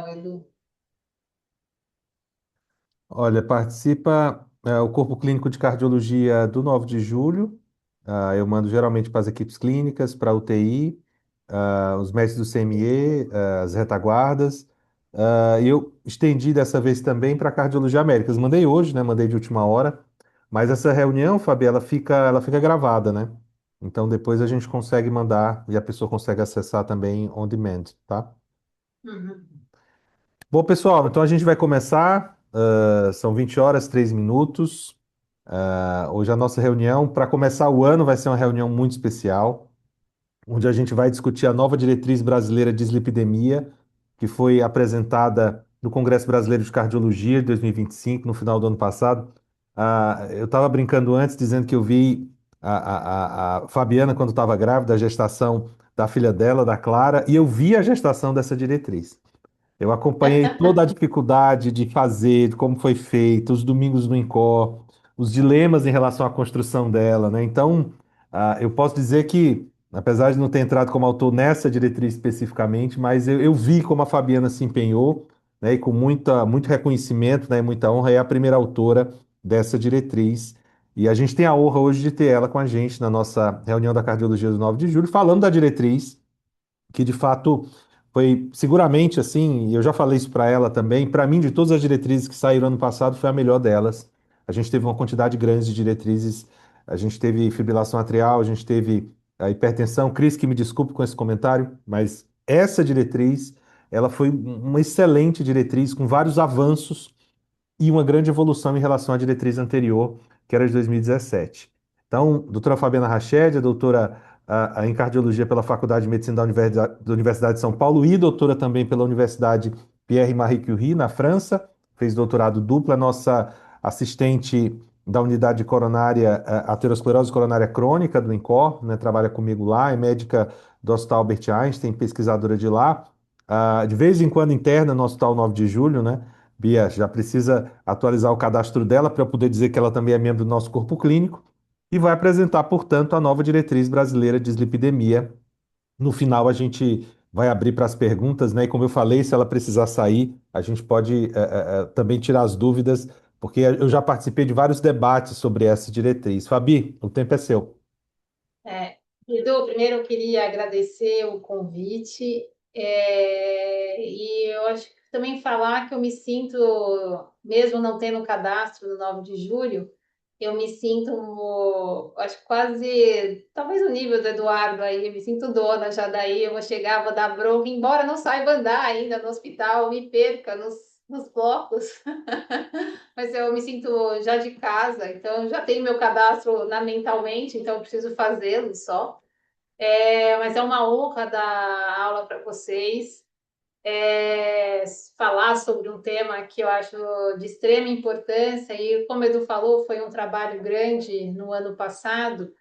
Edu? Olha, participa o Corpo Clínico de Cardiologia do 9 de julho. Eu mando geralmente para as equipes clínicas, para a UTI, os médicos do CME, as retaguardas. E eu estendi dessa vez também para a Cardiologia Américas. Mandei hoje, né? Mandei de última hora. Mas essa reunião, Fabi, ela fica gravada, né? Então depois a gente consegue mandar e a pessoa consegue acessar também on demand, tá? Uhum. Bom, pessoal, então a gente vai começar. São 20 horas, 3 minutos. Hoje a nossa reunião, para começar o ano, vai ser uma reunião muito especial, onde a gente vai discutir a nova diretriz brasileira de dislipidemia, que foi apresentada no Congresso Brasileiro de Cardiologia de 2025, no final do ano passado. Eu estava brincando antes, dizendo que eu vi a Fabiana, quando estava grávida, a gestação da filha dela, da Clara, e eu vi a gestação dessa diretriz. Eu acompanhei toda a dificuldade de fazer, de como foi feito, os domingos no INCOR, os dilemas em relação à construção dela, né? Então, eu posso dizer que, apesar de não ter entrado como autor nessa diretriz especificamente, mas eu vi como a Fabiana se empenhou, né? E com muito reconhecimento, né? E muita honra, é a primeira autora dessa diretriz. E a gente tem a honra hoje de ter ela com a gente na nossa reunião da Cardiologia do 9 de julho, falando da diretriz que de fato foi seguramente assim, e eu já falei isso para ela também, para mim, de todas as diretrizes que saíram ano passado, foi a melhor delas. A gente teve uma quantidade grande de diretrizes, a gente teve fibrilação atrial, a gente teve a hipertensão. Cris, que me desculpe com esse comentário, mas essa diretriz, ela foi uma excelente diretriz com vários avanços e uma grande evolução em relação à diretriz anterior, que era de 2017. Então, doutora Fabiana Rached, doutora em cardiologia pela Faculdade de Medicina da Universidade de São Paulo e doutora também pela Universidade Pierre-Marie Curie, na França, fez doutorado duplo, é nossa assistente da unidade coronária, aterosclerose coronária crônica do INCOR, né, trabalha comigo lá, é médica do Hospital Albert Einstein, pesquisadora de lá. De vez em quando interna no Hospital 9 de Julho, né? Bia já precisa atualizar o cadastro dela para eu poder dizer que ela também é membro do nosso corpo clínico e vai apresentar, portanto, a nova diretriz brasileira de dislipidemia. No final, a gente vai abrir para as perguntas, né? E como eu falei, se ela precisar sair, a gente pode também tirar as dúvidas, porque eu já participei de vários debates sobre essa diretriz. Fabi, o tempo é seu. É, Edu, primeiro eu queria agradecer o convite, e eu acho que também falar que eu me sinto, mesmo não tendo cadastro no 9 de julho, eu me sinto, acho que quase, talvez o nível do Eduardo aí, eu me sinto dona já daí, eu vou chegar, vou dar bronca, embora não saiba andar ainda no hospital, me perca nos blocos. Mas eu me sinto já de casa, então já tenho meu cadastro na mentalmente, então eu preciso fazê-lo só. Mas é uma honra dar aula para vocês, falar sobre um tema que eu acho de extrema importância, e como o Edu falou, foi um trabalho grande no ano passado,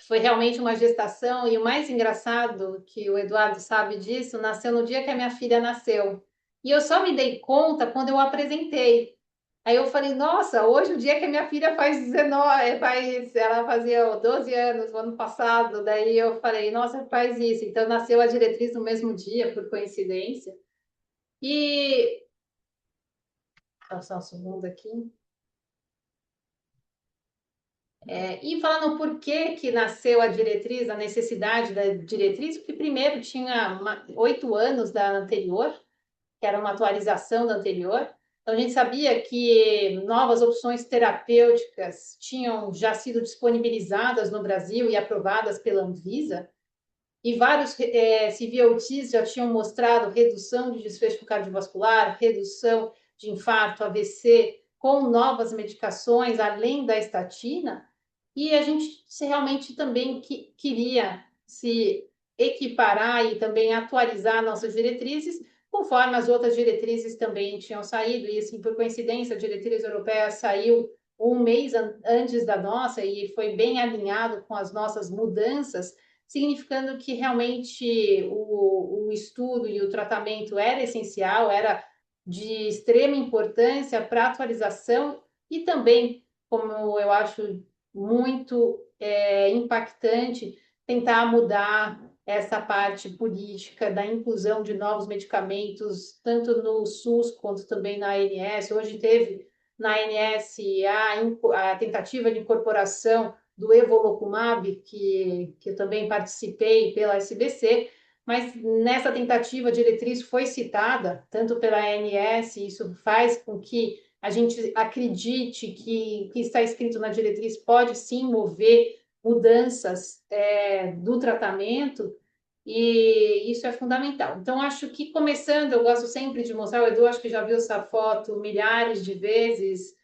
foi realmente uma gestação, e o mais engraçado, que o Eduardo sabe disso, nasceu no dia que a minha filha nasceu. E eu só me dei conta quando eu apresentei. Aí eu falei, nossa, hoje o dia que a minha filha faz 19, ela fazia 12 anos no ano passado, daí eu falei, nossa, faz isso. Então nasceu a diretriz no mesmo dia, por coincidência. E, só um segundo aqui. E falando por que que nasceu a diretriz, a necessidade da diretriz, porque primeiro tinha 8 anos da anterior, que era uma atualização da anterior. Então, a gente sabia que novas opções terapêuticas tinham já sido disponibilizadas no Brasil e aprovadas pela Anvisa, e vários CVOTs já tinham mostrado redução de desfecho cardiovascular, redução de infarto, AVC, com novas medicações, além da estatina, e a gente realmente também queria se equiparar e também atualizar nossas diretrizes, conforme as outras diretrizes também tinham saído, e assim, por coincidência, a diretriz europeia saiu um mês antes da nossa e foi bem alinhado com as nossas mudanças, significando que realmente o estudo e o tratamento era essencial, era de extrema importância para a atualização e também, como eu acho muito impactante, tentar mudar essa parte política da inclusão de novos medicamentos, tanto no SUS quanto também na ANS. Hoje teve na ANS a tentativa de incorporação do Evolocumab, que eu também participei pela SBC, mas nessa tentativa a diretriz foi citada tanto pela ANS, isso faz com que a gente acredite que o que está escrito na diretriz pode sim mover mudanças do tratamento, e isso é fundamental. Então, acho que começando, eu gosto sempre de mostrar, o Edu acho que já viu essa foto milhares de vezes,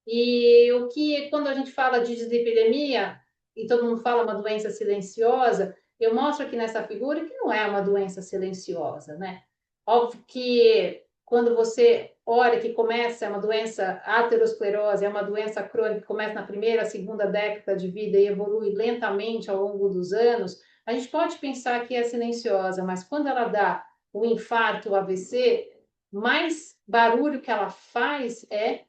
e o que, quando a gente fala de dislipidemia, e todo mundo fala uma doença silenciosa, eu mostro aqui nessa figura que não é uma doença silenciosa, né? Óbvio que quando você olha que começa, é uma doença aterosclerose, é uma doença crônica que começa na primeira, segunda década de vida e evolui lentamente ao longo dos anos, a gente pode pensar que é silenciosa, mas quando ela dá o infarto, o AVC, mais barulho que ela faz é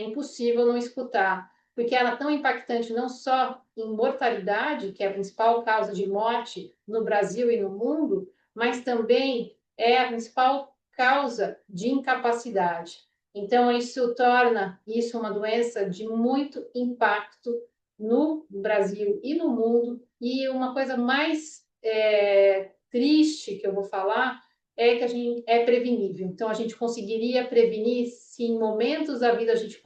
impossível não escutar, porque ela é tão impactante não só em mortalidade, que é a principal causa de morte no Brasil e no mundo, mas também é a principal causa de incapacidade. Então, isso torna isso uma doença de muito impacto no Brasil e no mundo. E uma coisa mais triste que eu vou falar é que a gente é prevenível. Então, a gente conseguiria prevenir se em momentos da vida a gente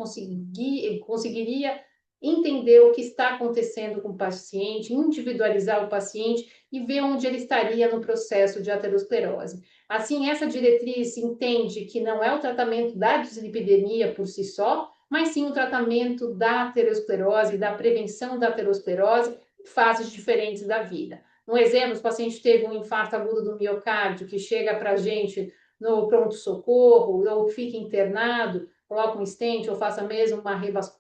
conseguiria entender o que está acontecendo com o paciente, individualizar o paciente e ver onde ele estaria no processo de aterosclerose. Assim, essa diretriz entende que não é o tratamento da dislipidemia por si só, mas sim o tratamento da aterosclerose, da prevenção da aterosclerose em fases diferentes da vida. Um exemplo, se o paciente teve um infarto agudo do miocárdio, que chega para a gente no pronto-socorro, ou fica internado, coloca um stent ou faça mesmo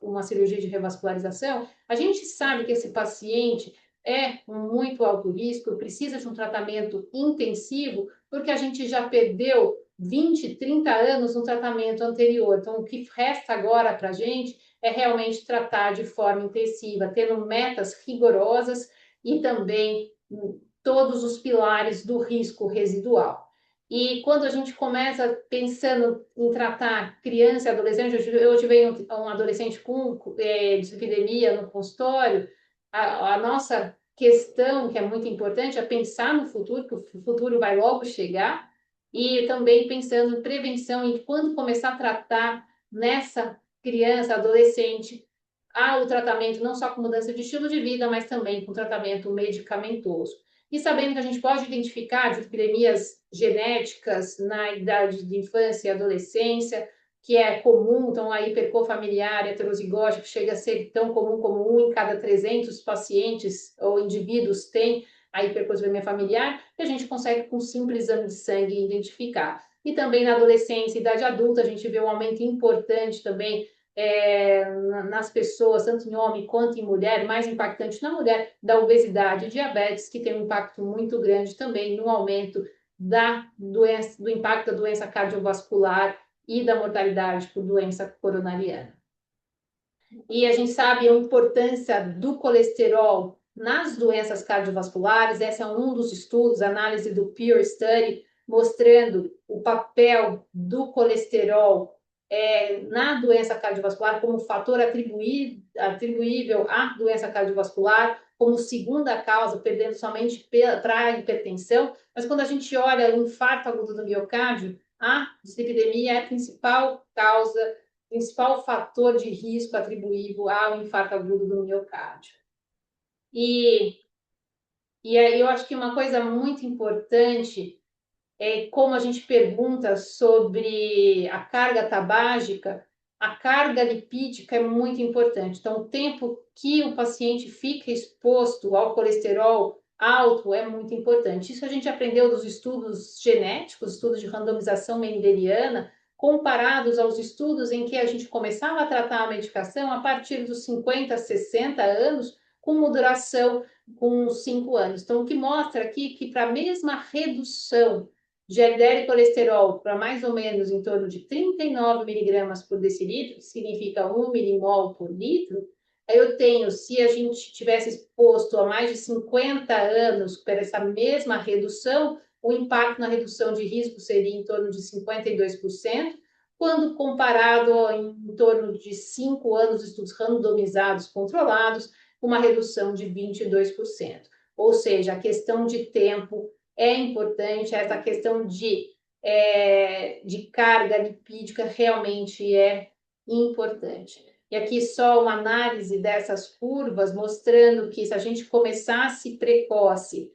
uma cirurgia de revascularização, a gente sabe que esse paciente é um muito alto risco, precisa de um tratamento intensivo, porque a gente já perdeu 20, 30 anos no tratamento anterior. Então, o que resta agora para a gente é realmente tratar de forma intensiva, tendo metas rigorosas e também todos os pilares do risco residual. E quando a gente começa pensando em tratar criança e adolescente, eu tive um adolescente com dislipidemia no consultório, a nossa questão, que é muito importante, é pensar no futuro, que o futuro vai logo chegar, e também pensando em prevenção e quando começar a tratar nessa criança, adolescente, há o tratamento não só com mudança de estilo de vida, mas também com tratamento medicamentoso. E sabendo que a gente pode identificar epidemias genéticas na idade de infância e adolescência, que é comum, então a hipercofamiliar heterozigótica chega a ser tão comum como 1 em cada 300 pacientes ou indivíduos tem a hipercosmia familiar, que a gente consegue com um simples exame de sangue identificar. E também na adolescência e idade adulta a gente vê um aumento importante também nas pessoas, tanto em homem quanto em mulher, mais impactante na mulher, da obesidade e diabetes, que tem um impacto muito grande também no aumento da doença, do impacto da doença cardiovascular e da mortalidade por doença coronariana. E a gente sabe a importância do colesterol nas doenças cardiovasculares, esse é um dos estudos, análise do Peer Study, mostrando o papel do colesterol na doença cardiovascular como fator atribuível à doença cardiovascular, como segunda causa, perdendo somente para a hipertensão. Mas quando a gente olha o infarto agudo do miocárdio, a dislipidemia é a principal causa, principal fator de risco atribuível ao infarto agudo do miocárdio. E, e aí eu acho que uma coisa muito importante como a gente pergunta sobre a carga tabágica, a carga lipídica é muito importante. Então, o tempo que o paciente fica exposto ao colesterol alto é muito importante. Isso a gente aprendeu dos estudos genéticos, estudos de randomização mendeliana, comparados aos estudos em que a gente começava a tratar a medicação a partir dos 50, 60 anos, com modulação com 5 anos. Então, o que mostra aqui que para a mesma redução de LDL e colesterol para mais ou menos em torno de 39 miligramas por decilitro, que significa 1 milimol por litro, Aí eu tenho, se a gente tivesse exposto a mais de 50 anos para essa mesma redução, o impacto na redução de risco seria em torno de 52%, quando comparado em torno de 5 anos de estudos randomizados controlados, uma redução de 22%. Ou seja, a questão de tempo é importante, essa questão de carga lipídica realmente é importante. E aqui só uma análise dessas curvas, mostrando que se a gente começasse precoce,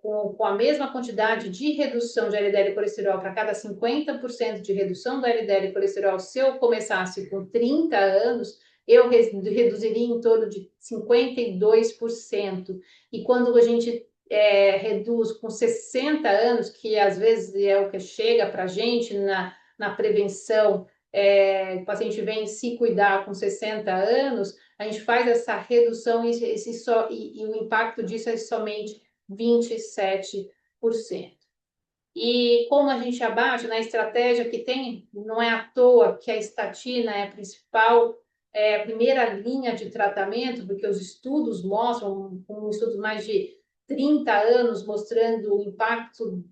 com a mesma quantidade de redução de LDL e colesterol para cada 50% de redução do LDL e colesterol, se eu começasse com 30 anos, eu reduziria em torno de 52%. E quando a gente reduz com 60 anos, que às vezes é o que chega para a gente na prevenção, o paciente vem se cuidar com 60 anos, a gente faz essa redução e o impacto disso é somente 27%. E como a gente abate na estratégia que tem, não é à toa que a estatina é a principal, a primeira linha de tratamento, porque os estudos mostram, com estudos mais de 30 anos, mostrando o impacto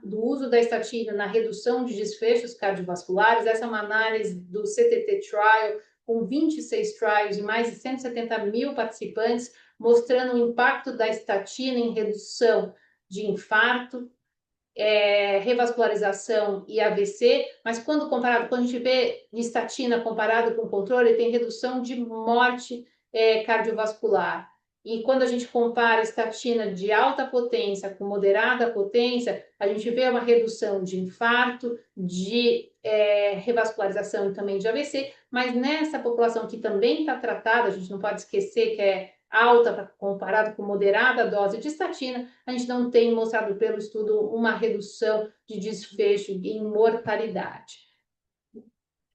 do uso da estatina na redução de desfechos cardiovasculares. Essa é uma análise do CTT Trial, com 26 trials e mais de 170 mil participantes, mostrando o impacto da estatina em redução de infarto, revascularização e AVC, mas quando a gente vê estatina comparado com controle, tem redução de morte cardiovascular. E quando a gente compara estatina de alta potência com moderada potência, a gente vê uma redução de infarto, de revascularização e também de AVC, mas nessa população que também está tratada, a gente não pode esquecer que é alta comparado com moderada dose de estatina, a gente não tem mostrado pelo estudo uma redução de desfecho em mortalidade.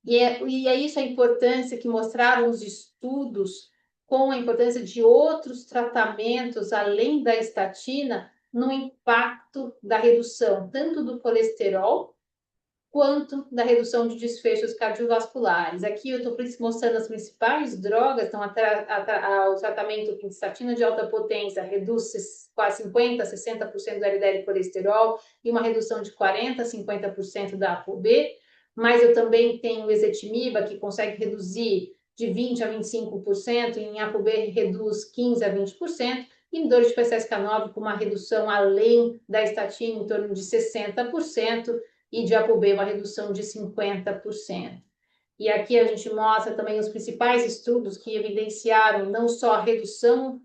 E é isso a importância que mostraram os estudos com a importância de outros tratamentos além da estatina no impacto da redução tanto do colesterol quanto da redução de desfechos cardiovasculares. Aqui eu estou mostrando as principais drogas, então o tratamento com estatina de alta potência reduz quase 50% a 60% do LDL colesterol e uma redução de 40% a 50% da ApoB, mas eu também tenho o ezetimiba, que consegue reduzir de 20% a 25%, e em ApoB reduz 15% a 20%, e em dor de PCSK9 com uma redução além da estatina em torno de 60%, e de ApoB uma redução de 50%. E aqui a gente mostra também os principais estudos que evidenciaram não só a redução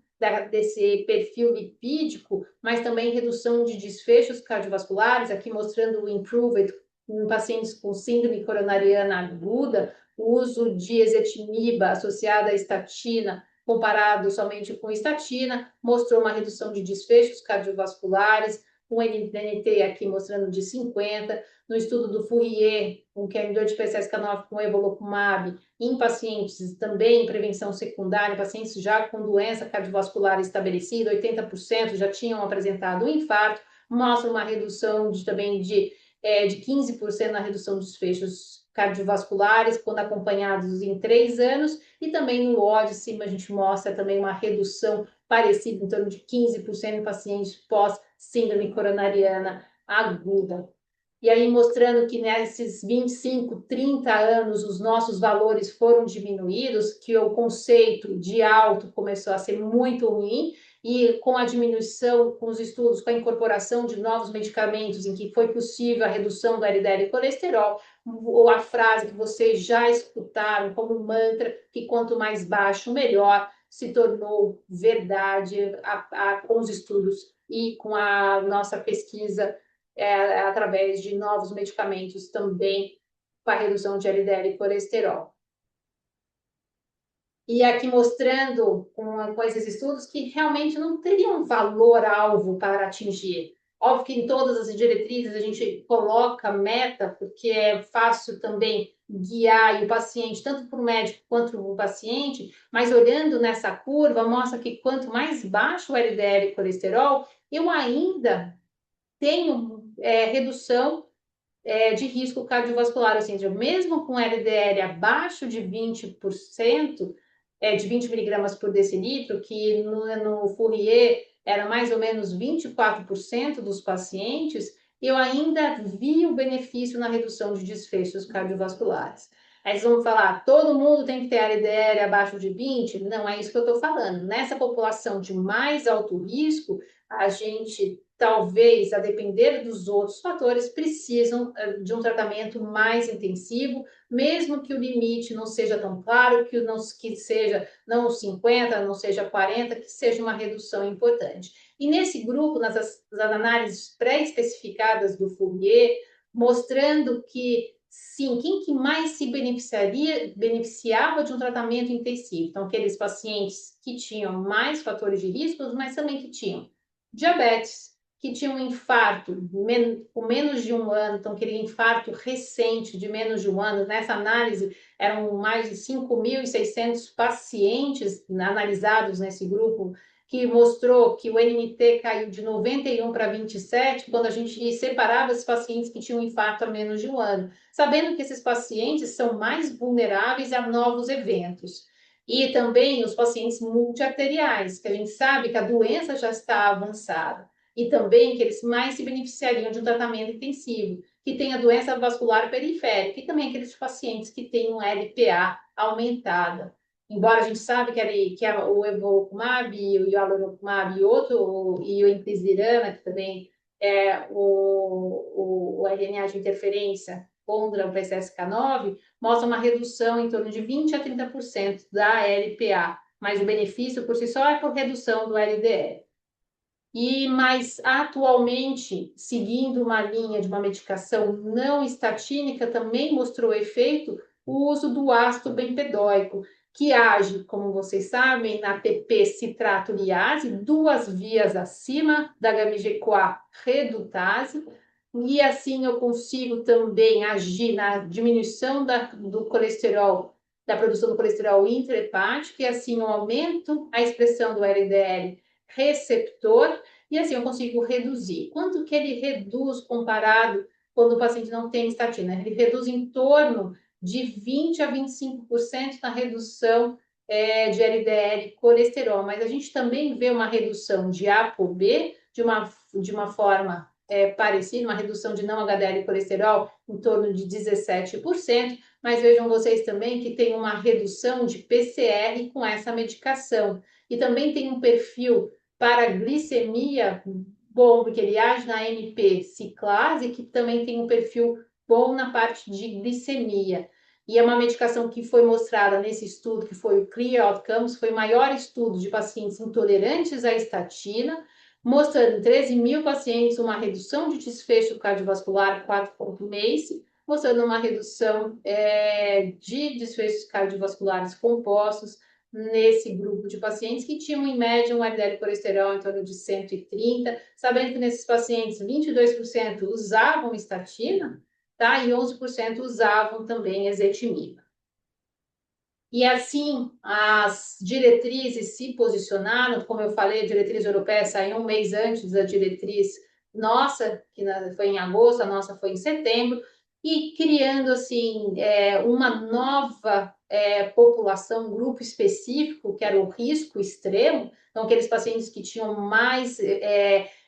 desse perfil lipídico, mas também redução de desfechos cardiovasculares, aqui mostrando o Improved em pacientes com síndrome coronariana aguda, o uso de ezetimiba associado à estatina comparado somente com estatina, mostrou uma redução de desfechos cardiovasculares, um NNT aqui mostrando de 50%, no estudo do Fourier, com que é inibidor de PCSK9 com evolocumab, em pacientes também em prevenção secundária, pacientes já com doença cardiovascular estabelecida, 80% já tinham apresentado um infarto, mostra uma redução também de 15% na redução dos desfechos cardiovasculares, quando acompanhados em 3 anos, e também no Odyssey a gente mostra também uma redução parecida, em torno de 15% em pacientes pós-síndrome coronariana aguda. E aí mostrando que nesses 25, 30 anos os nossos valores foram diminuídos, que o conceito de alto começou a ser muito ruim, e com a diminuição, com os estudos, com a incorporação de novos medicamentos em que foi possível a redução do LDL e colesterol, ou a frase que vocês já escutaram como mantra, que quanto mais baixo, melhor, se tornou verdade com os estudos e com a nossa pesquisa através de novos medicamentos também para redução de LDL e colesterol. E aqui mostrando com esses estudos que realmente não teriam um valor-alvo para atingir. Óbvio que em todas as diretrizes a gente coloca meta, porque é fácil também guiar o paciente, tanto para o médico quanto para o paciente, mas olhando nessa curva, mostra que quanto mais baixo o LDL e colesterol, eu ainda tenho redução de risco cardiovascular, ou seja, mesmo com LDL abaixo de 20%, de 20 miligramas por decilitro, que no Fourier era mais ou menos 24% dos pacientes, eu ainda vi o benefício na redução de desfechos cardiovasculares. Aí eles vão falar, todo mundo tem que ter LDL abaixo de 20? Não é isso que eu estou falando. Nessa população de mais alto risco, a gente talvez, a depender dos outros fatores, precisam de um tratamento mais intensivo, mesmo que o limite não seja tão claro, que seja não 50, não seja 40, que seja uma redução importante. E nesse grupo, nas análises pré-especificadas do Fourier, mostrando que sim, quem que mais se beneficiava de um tratamento intensivo? Então, aqueles pacientes que tinham mais fatores de risco, mas também que tinham diabetes, que tinham um infarto com menos de um ano, então aquele infarto recente de menos de um ano, nessa análise eram mais de 5.600 pacientes analisados nesse grupo, que mostrou que o NNT caiu de 91 para 27, quando a gente separava os pacientes que tinham infarto há menos de um ano, sabendo que esses pacientes são mais vulneráveis a novos eventos. E também os pacientes multiarteriais, que a gente sabe que a doença já está avançada. E também que eles mais se beneficiariam de um tratamento intensivo, que tem a doença vascular periférica, e também aqueles pacientes que têm um LPA aumentada. Embora a gente sabe o evolocumab, o alirocumab e o inclisiran, que também é o RNA de interferência contra o PCSK9, mostra uma redução em torno de 20 a 30% da LPA, mas o benefício por si só é por redução do LDL. Mas atualmente, seguindo uma linha de uma medicação não estatínica, também mostrou efeito o uso do ácido bempedóico, que age, como vocês sabem, na TP citrato liase, duas vias acima da gamigecoa redutase, e assim eu consigo também agir na diminuição do colesterol, da produção do colesterol intrahepático, e assim eu aumento a expressão do LDL receptor, e assim eu consigo reduzir. Quanto que ele reduz comparado quando o paciente não tem estatina? Ele reduz em torno de 20 a 25% na redução de LDL colesterol, mas a gente também vê uma redução de ApoB de uma forma parecida, uma redução de não HDL colesterol em torno de 17%, mas vejam vocês também que tem uma redução de PCR com essa medicação. E também tem um perfil para glicemia bom, porque ele age na NP ciclase, que também tem um perfil bom na parte de glicemia. E é uma medicação que foi mostrada nesse estudo, que foi o Clear Outcomes, foi o maior estudo de pacientes intolerantes à estatina, mostrando em 13 mil pacientes uma redução de desfecho cardiovascular 4.MACE, mostrando uma redução de desfechos cardiovasculares compostos nesse grupo de pacientes que tinham em média um LDL colesterol em torno de 130, sabendo que nesses pacientes 22% usavam estatina, tá? E 11% usavam também ezetimiba. E assim, as diretrizes se posicionaram, como eu falei, a diretriz europeia saiu um mês antes da diretriz nossa, que foi em agosto, a nossa foi em setembro, e criando assim uma nova população, um grupo específico, que era o risco extremo, então aqueles pacientes que tinham mais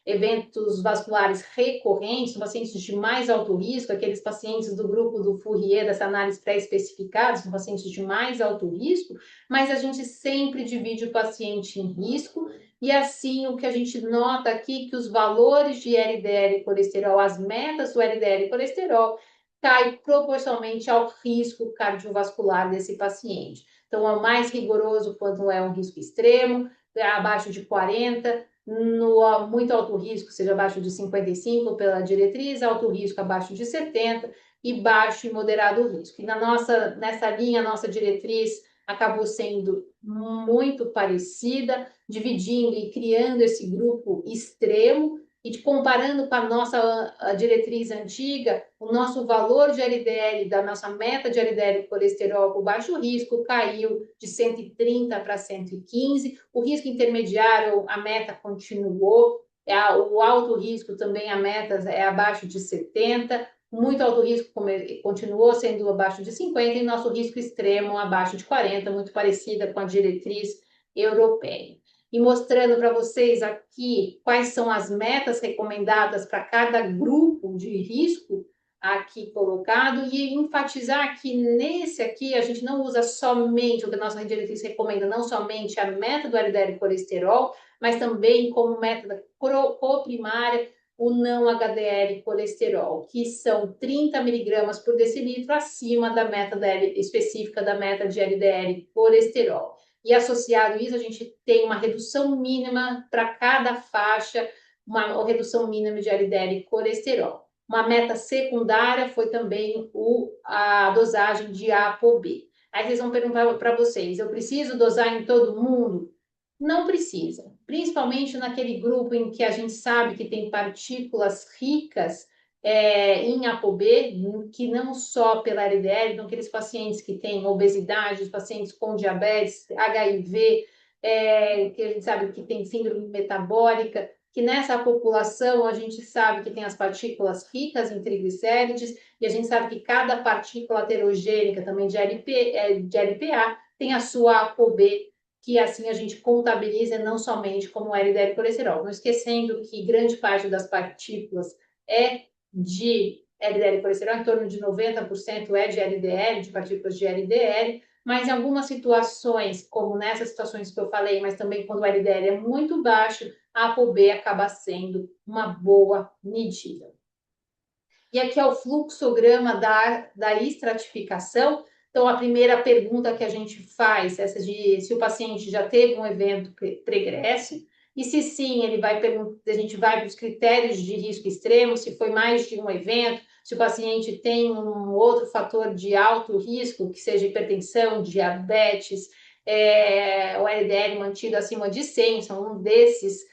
eventos vasculares recorrentes, pacientes de mais alto risco, aqueles pacientes do grupo do Fourier, dessa análise pré-especificada, são pacientes de mais alto risco, mas a gente sempre divide o paciente em risco, e assim o que a gente nota aqui que os valores de LDL colesterol, as metas do LDL colesterol, cai proporcionalmente ao risco cardiovascular desse paciente. Então, é o mais rigoroso quando é um risco extremo, abaixo de 40, no muito alto risco, seja abaixo de 55 pela diretriz, alto risco abaixo de 70 e baixo e moderado risco. E nessa linha, a nossa diretriz acabou sendo muito parecida, dividindo e criando esse grupo extremo e comparando com a nossa diretriz antiga, o nosso valor de LDL, da nossa meta de LDL colesterol com baixo risco, caiu de 130 para 115, o risco intermediário, a meta continuou, o alto risco também, a meta é abaixo de 70, muito alto risco continuou sendo abaixo de 50 e nosso risco extremo abaixo de 40, muito parecida com a diretriz europeia. E mostrando para vocês aqui quais são as metas recomendadas para cada grupo de risco aqui colocado e enfatizar que nesse aqui a gente não usa somente o que a nossa diretriz recomenda, não somente a meta do LDL colesterol, mas também como meta coprimária o não HDL colesterol, que são 30 miligramas por decilitro acima da meta específica da meta de LDL colesterol. E associado a isso, a gente tem uma redução mínima para cada faixa, uma redução mínima de LDL colesterol. Uma meta secundária foi também a dosagem de ApoB. Aí vocês vão perguntar para vocês, eu preciso dosar em todo mundo? Não precisa, principalmente naquele grupo em que a gente sabe que tem partículas ricas em ApoB, que não só pela LDL, então aqueles pacientes que têm obesidade, os pacientes com diabetes, HIV, que a gente sabe que tem síndrome metabólica, que nessa população a gente sabe que tem as partículas ricas em triglicérides, e a gente sabe que cada partícula heterogênica também de LPA tem a sua ApoB, que assim a gente contabiliza não somente como LDL colesterol, não esquecendo que grande parte das partículas é de LDL colesterol, em torno de 90% é de LDL, de partículas de LDL, mas em algumas situações, como nessas situações que eu falei, mas também quando o LDL é muito baixo, a ApoB acaba sendo uma boa medida. E aqui é o fluxograma da estratificação. Então, a primeira pergunta que a gente faz, essa de se o paciente já teve um evento pregresso, e se sim, a gente vai para os critérios de risco extremo, se foi mais de um evento, se o paciente tem um outro fator de alto risco, que seja hipertensão, diabetes, o LDL mantido acima de 100, são um desses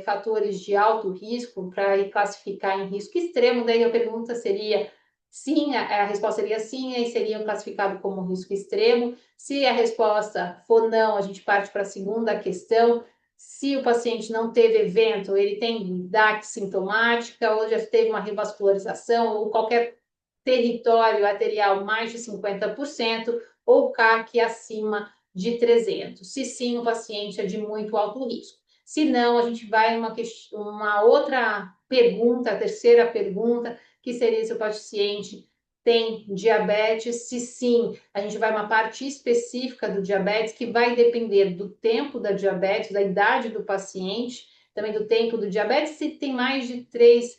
fatores de alto risco para classificar em risco extremo, daí a pergunta seria sim, a resposta seria sim, aí seria classificado como risco extremo. Se a resposta for não, a gente parte para a segunda questão. Se o paciente não teve evento, ele tem DAC sintomática, ou já teve uma revascularização, ou qualquer território arterial mais de 50%, ou CAC acima de 300. Se sim, o paciente é de muito alto risco. Se não, a gente vai uma outra pergunta, a terceira pergunta, que seria se o paciente tem diabetes. Se sim, a gente vai uma parte específica do diabetes, que vai depender do tempo da diabetes, da idade do paciente, também do tempo do diabetes, se tem mais de três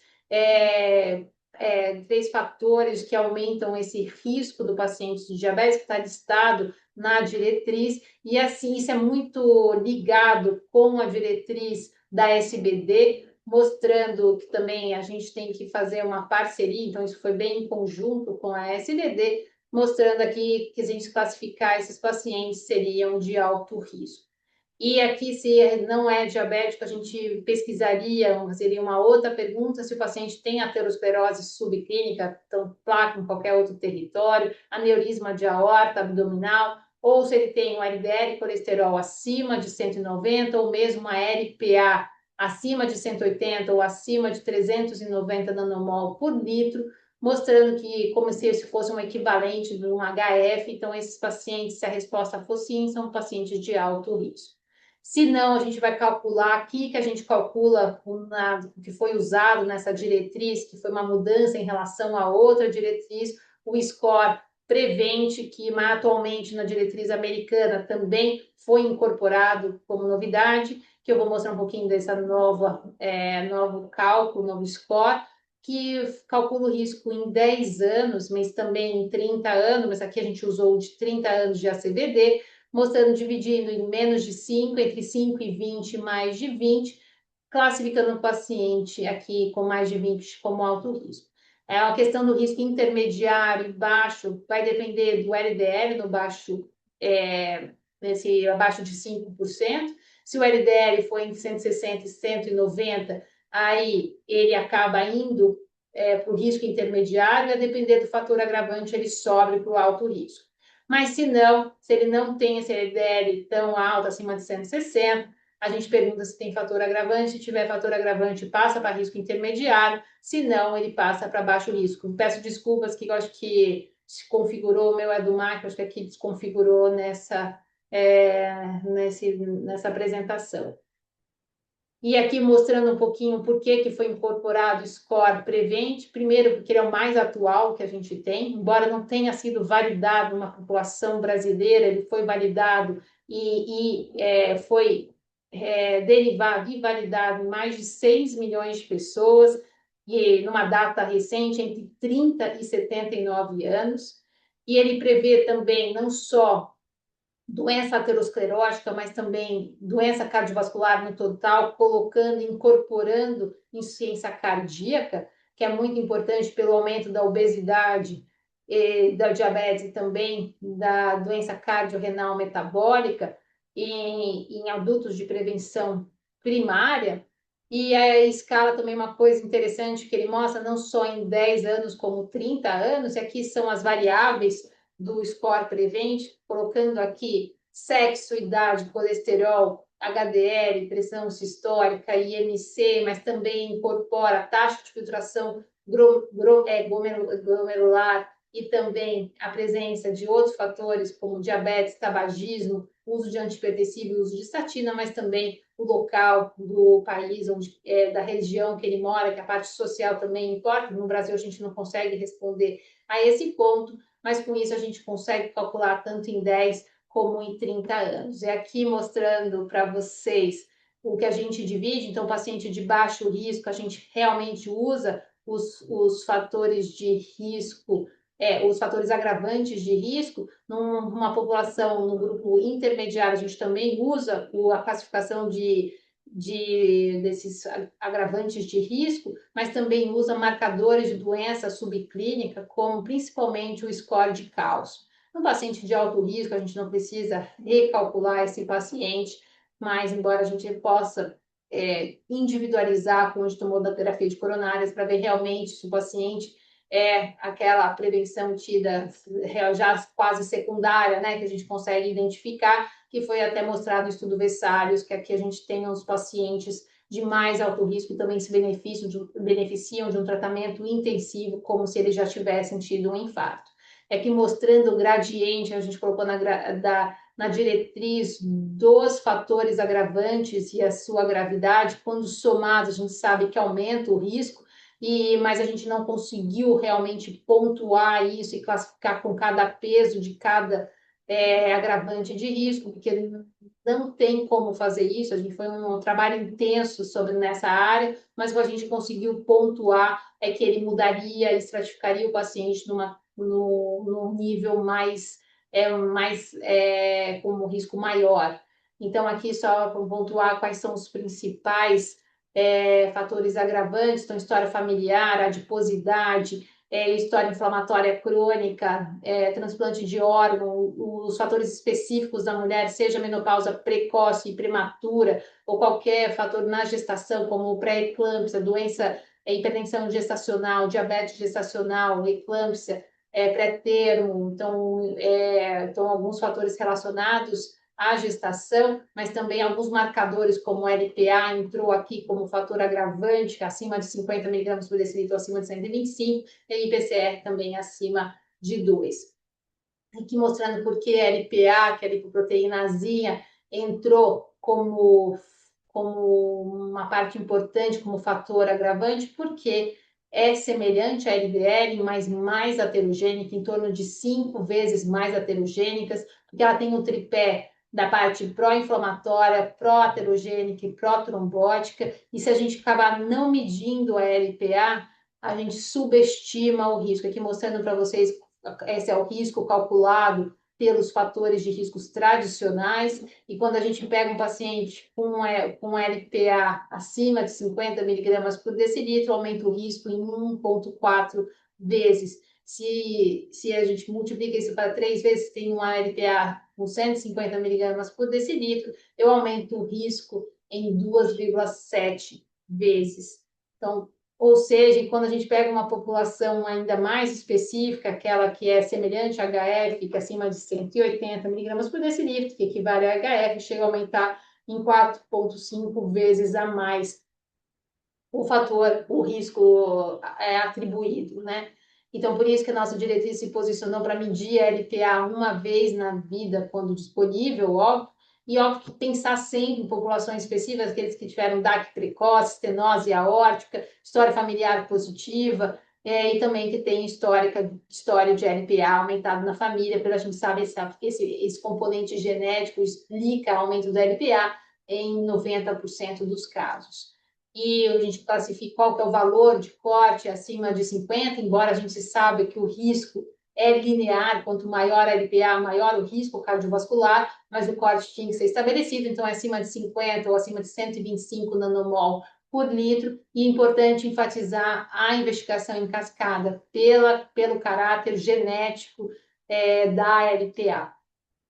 fatores que aumentam esse risco do paciente de diabetes, que está listado na diretriz, e assim isso é muito ligado com a diretriz da SBD, mostrando que também a gente tem que fazer uma parceria, então isso foi bem em conjunto com a SBD, mostrando aqui que a gente classificar esses pacientes seriam de alto risco. E aqui, se não é diabético, a gente pesquisaria, seria uma outra pergunta, se o paciente tem aterosclerose subclínica, então placa em qualquer outro território, aneurisma de aorta abdominal, ou se ele tem um LDL colesterol acima de 190, ou mesmo uma LPA acima de 180 ou acima de 390 nanomol por litro, mostrando que como se esse fosse um equivalente de um HF, então esses pacientes, se a resposta for sim, são pacientes de alto risco. Se não, a gente vai calcular aqui, que a gente calcula o que foi usado nessa diretriz, que foi uma mudança em relação a outra diretriz, o score Prevent, que atualmente na diretriz americana também foi incorporado como novidade, que eu vou mostrar um pouquinho dessa novo cálculo, novo score, que calcula o risco em 10 anos, mas também em 30 anos, mas aqui a gente usou de 30 anos de ACVD, mostrando dividindo em menos de 5, entre 5 e 20, mais de 20, classificando o paciente aqui com mais de 20 como alto risco. É uma questão do risco intermediário e baixo, vai depender do LDL no baixo, abaixo de 5%. Se o LDL for entre 160 e 190, aí ele acaba indo para o risco intermediário, a depender do fator agravante, ele sobe para o alto risco. Mas se não, se ele não tem esse LDL tão alto, acima de 160, a gente pergunta se tem fator agravante. Se tiver fator agravante, passa para risco intermediário. Se não, ele passa para baixo risco. Peço desculpas que eu acho que se configurou, o meu é do macro, acho que aqui desconfigurou nessa apresentação. E aqui mostrando um pouquinho por que foi incorporado o Score Prevent. Primeiro, porque ele é o mais atual que a gente tem, embora não tenha sido validado na população brasileira, ele foi validado e foi derivado e validado em mais de 6 milhões de pessoas, e numa data recente, entre 30 e 79 anos. E ele prevê também não só doença aterosclerótica, mas também doença cardiovascular no total, colocando, incorporando insuficiência cardíaca, que é muito importante pelo aumento da obesidade, da diabetes e também da doença cardiorrenal metabólica em adultos de prevenção primária. E a escala também é uma coisa interessante que ele mostra não só em 10 anos como 30 anos, e aqui são as variáveis do Score Prevent, colocando aqui sexo, idade, colesterol, HDL, pressão sistólica, IMC, mas também incorpora taxa de filtração glomerular e também a presença de outros fatores como diabetes, tabagismo, uso de antipertensivo, uso de estatina, mas também o local do país, da região que ele mora, que a parte social também importa. No Brasil a gente não consegue responder a esse ponto, mas com isso a gente consegue calcular tanto em 10 como em 30 anos. É aqui mostrando para vocês o que a gente divide. Então, paciente de baixo risco, a gente realmente usa os fatores de risco, os fatores agravantes de risco. Numa população, no grupo intermediário, a gente também usa a classificação desses agravantes de risco, mas também usa marcadores de doença subclínica, como principalmente o score de cálcio. No paciente de alto risco, a gente não precisa recalcular esse paciente, mas embora a gente possa individualizar com a terapia de coronárias para ver realmente se o paciente é aquela prevenção tida já quase secundária, né, que a gente consegue identificar, que foi até mostrado no estudo Vessálios, que aqui a gente tem os pacientes de mais alto risco também se beneficiam de um tratamento intensivo, como se eles já tivessem tido um infarto. É que mostrando o gradiente, a gente colocou na diretriz dos fatores agravantes e a sua gravidade, quando somados, a gente sabe que aumenta o risco, mas a gente não conseguiu realmente pontuar isso e classificar com cada peso de cada agravante de risco, porque não tem como fazer isso. A gente foi um trabalho intenso nessa área, mas o que a gente conseguiu pontuar é que ele mudaria, estratificaria o paciente no nível com um risco maior. Então, aqui só para pontuar quais são os principais fatores agravantes, então história familiar, adiposidade, história inflamatória crônica, transplante de órgão, os fatores específicos da mulher, seja menopausa precoce e prematura, ou qualquer fator na gestação, como pré-eclâmpsia, doença, hipertensão gestacional, diabetes gestacional, eclâmpsia, pré-termo, então alguns fatores relacionados à gestação, mas também alguns marcadores como LPA entrou aqui como fator agravante, acima de 50 miligramas por decilitro, acima de 125, e IPCR também acima de 2. Aqui mostrando por que a LPA, que é a lipoproteínazinha, entrou como uma parte importante, como fator agravante, porque é semelhante à LDL, mas mais aterogênica, em torno de 5 vezes mais aterogênicas, porque ela tem o tripé da parte pró-inflamatória, pró-aterogênica e pró-trombótica, e se a gente acabar não medindo a LPA, a gente subestima o risco. Aqui mostrando para vocês, esse é o risco calculado pelos fatores de riscos tradicionais, e quando a gente pega um paciente com LPA acima de 50 miligramas por decilitro, aumenta o risco em 1,4 vezes. Se a gente multiplica isso para 3 vezes, tem uma LPA com 150 miligramas por decilitro, eu aumento o risco em 2,7 vezes. Então, ou seja, quando a gente pega uma população ainda mais específica, aquela que é semelhante a HF, que é acima de 180 miligramas por decilitro, que equivale a HF, chega a aumentar em 4,5 vezes a mais o risco atribuído, né? Então, por isso que a nossa diretriz se posicionou para medir a LPA uma vez na vida, quando disponível, óbvio, e óbvio que pensar sempre em populações específicas, aqueles que tiveram DAC precoce, estenose aórtica, história familiar positiva, e também que tem história de LPA aumentado na família, porque a gente sabe esse componente genético explica aumento do LPA em 90% dos casos. E a gente classifica qual que é o valor de corte acima de 50, embora a gente saiba que o risco é linear, quanto maior a LPA, maior o risco cardiovascular, mas o corte tinha que ser estabelecido, então é acima de 50 ou acima de 125 nanomol por litro, e é importante enfatizar a investigação em cascada pelo caráter genético da LPA.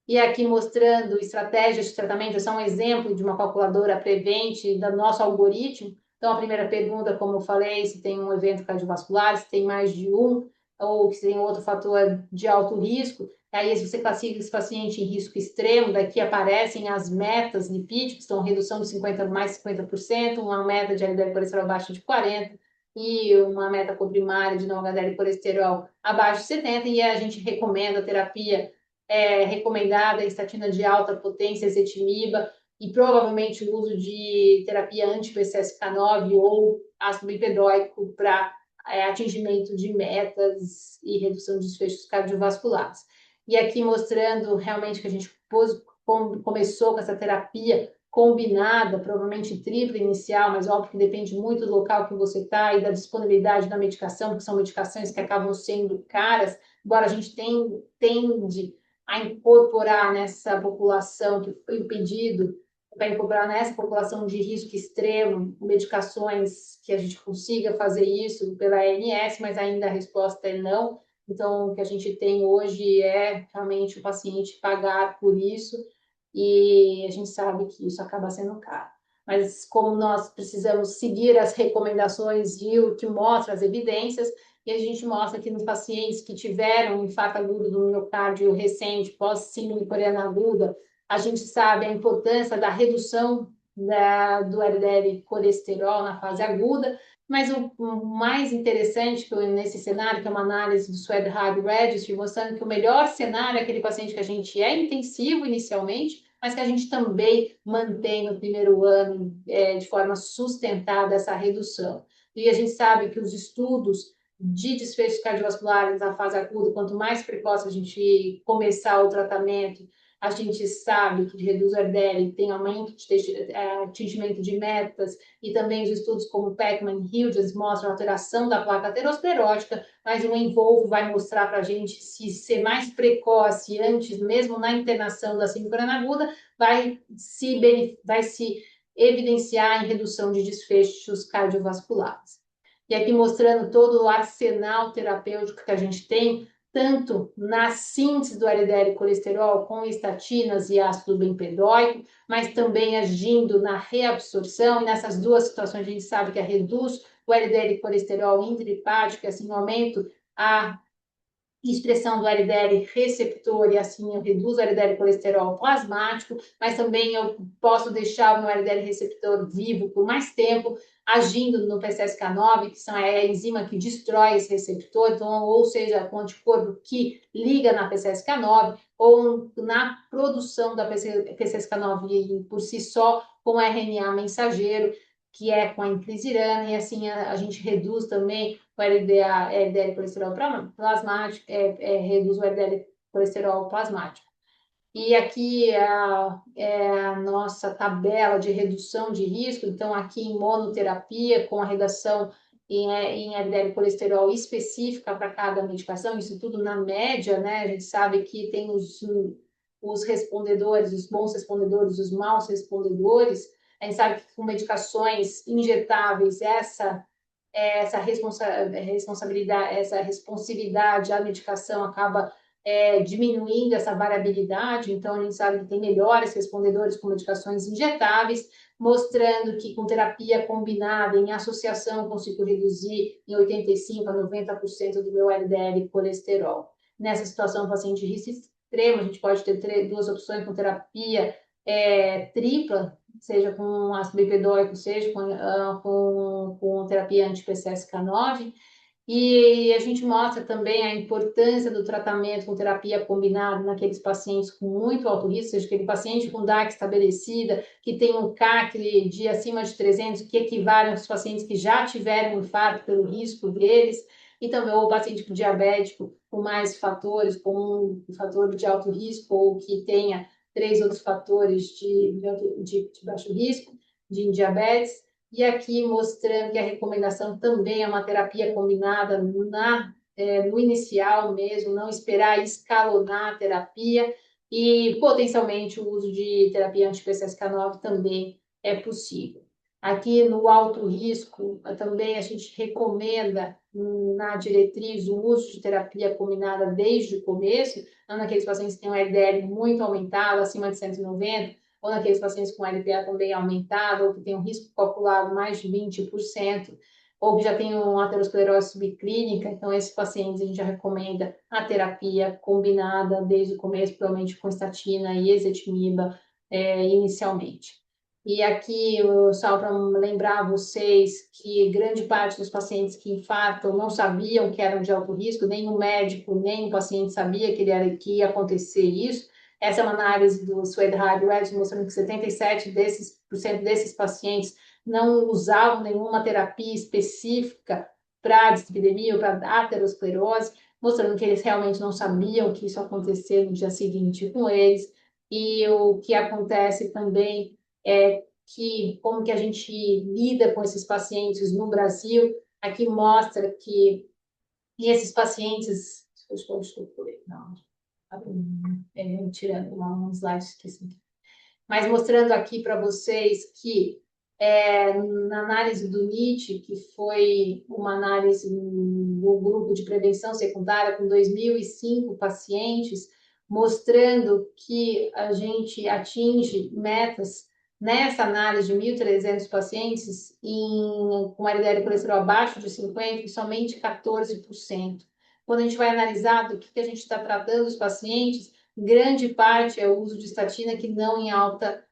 E aqui mostrando estratégias de tratamento, esse é um exemplo de uma calculadora Prevent do nosso algoritmo. Então, a primeira pergunta, como eu falei, se tem um evento cardiovascular, se tem mais de um, ou se tem outro fator de alto risco. Aí, se você classifica esse paciente em risco extremo, daqui aparecem as metas lipídicas, então redução de 50 mais 50%, uma meta de LDL colesterol abaixo de 40 e uma meta coprimária de não HDL colesterol abaixo de 70, e a gente recomenda a terapia recomendada, estatina de alta potência, ezetimiba, e provavelmente o uso de terapia anti-PCSK9 ou ácido bipedóico para atingimento de metas e redução de desfechos cardiovasculares. E aqui mostrando realmente que a gente começou com essa terapia combinada, provavelmente tripla inicial, mas óbvio que depende muito do local que você está e da disponibilidade da medicação, porque são medicações que acabam sendo caras, embora a gente tende a incorporar nessa população, que foi o pedido para incorporar nessa população de risco extremo, medicações que a gente consiga fazer isso pela ANS, mas ainda a resposta é não. Então, o que a gente tem hoje é realmente o paciente pagar por isso, e a gente sabe que isso acaba sendo caro. Mas como nós precisamos seguir as recomendações e o que mostra as evidências, e a gente mostra que nos pacientes que tiveram infarto agudo do miocárdio recente, pós-síndrome coreana aguda, a gente sabe a importância da redução do LDL colesterol na fase aguda, mas o mais interessante que nesse cenário, que é uma análise do Swed Heart Registry, mostrando que o melhor cenário é aquele paciente que a gente é intensivo inicialmente, mas que a gente também mantém no primeiro ano de forma sustentada essa redução. E a gente sabe que os estudos de desfechos cardiovasculares na fase aguda, quanto mais precoce a gente começar o tratamento, a gente sabe que reduz o LDL, tem aumento de atingimento de metas, e também os estudos como o Pecman e Hughes mostram alteração da placa aterosclerótica, mas o Envolvo vai mostrar para a gente se ser mais precoce antes, mesmo na internação da síndrome aguda, vai se evidenciar em redução de desfechos cardiovasculares. E aqui mostrando todo o arsenal terapêutico que a gente tem, tanto na síntese do LDL colesterol com estatinas e ácido bempedóico, mas também agindo na reabsorção, e nessas duas situações a gente sabe que reduz o LDL colesterol intrahepático, e assim o aumento a expressão do LDL receptor, e assim eu reduzo o LDL colesterol plasmático, mas também eu posso deixar o meu LDL receptor vivo por mais tempo, agindo no PCSK9, que são a enzima que destrói esse receptor, então, ou seja, o anticorpo que liga na PCSK9, ou na produção da PCSK9 por si só, com RNA mensageiro, que é com a inclisiran, e assim a gente reduz também o LDL colesterol plasmático, reduz o LDL colesterol plasmático. E aqui a nossa tabela de redução de risco, então aqui em monoterapia, com a redação em LDL colesterol específica para cada medicação, isso tudo na média, né? A gente sabe que tem os respondedores, os bons respondedores, os maus respondedores. A gente sabe que com medicações injetáveis, essa responsabilidade, essa responsividade à medicação acaba diminuindo essa variabilidade, então a gente sabe que tem melhores respondedores com medicações injetáveis, mostrando que com terapia combinada, em associação, eu consigo reduzir em 85% a 90% do meu LDL colesterol. Nessa situação, paciente de risco extremo, a gente pode ter duas opções com terapia tripla, seja com ácido bipedóico, seja com terapia anti-PCSK9. E a gente mostra também a importância do tratamento com terapia combinada naqueles pacientes com muito alto risco, seja aquele paciente com DAC estabelecida, que tem um CAC de acima de 300, que equivale aos pacientes que já tiveram infarto pelo risco deles, e também o paciente com diabético com mais fatores, com um fator de alto risco, ou que tenha 3 outros fatores de baixo risco, de diabetes. E aqui mostrando que a recomendação também é uma terapia combinada no inicial mesmo, não esperar escalonar a terapia e potencialmente o uso de terapia anti-PCSK9 também é possível. Aqui no alto risco, também a gente recomenda na diretriz o uso de terapia combinada desde o começo, não naqueles pacientes que têm um LDL muito aumentado, acima de 190, ou naqueles pacientes com LPA também aumentado, ou que tem um risco calculado mais de 20%, ou que já tem uma aterosclerose subclínica, então esses pacientes a gente já recomenda a terapia combinada desde o começo, provavelmente com estatina e ezetimiba inicialmente. E aqui, só para lembrar vocês que grande parte dos pacientes que infartam não sabiam que eram de alto risco, nem o médico, nem o paciente sabia que ia acontecer isso. Essa é uma análise do Swedhard e Edge, mostrando que 77% desses pacientes não usavam nenhuma terapia específica para dislipidemia ou para aterosclerose, mostrando que eles realmente não sabiam que isso ia acontecer no dia seguinte com eles. E o que acontece também é que como que a gente lida com esses pacientes no Brasil, aqui mostra que e esses pacientes, não, tirando um slide, esqueci. Mas mostrando aqui para vocês que na análise do NIT, que foi uma análise do grupo de prevenção secundária com 2.005 pacientes, mostrando que a gente atinge metas nessa análise de 1.300 pacientes com LDL colesterol abaixo de 50, somente 14%. Quando a gente vai analisar do que a gente está tratando os pacientes, grande parte é o uso de estatina que não em alta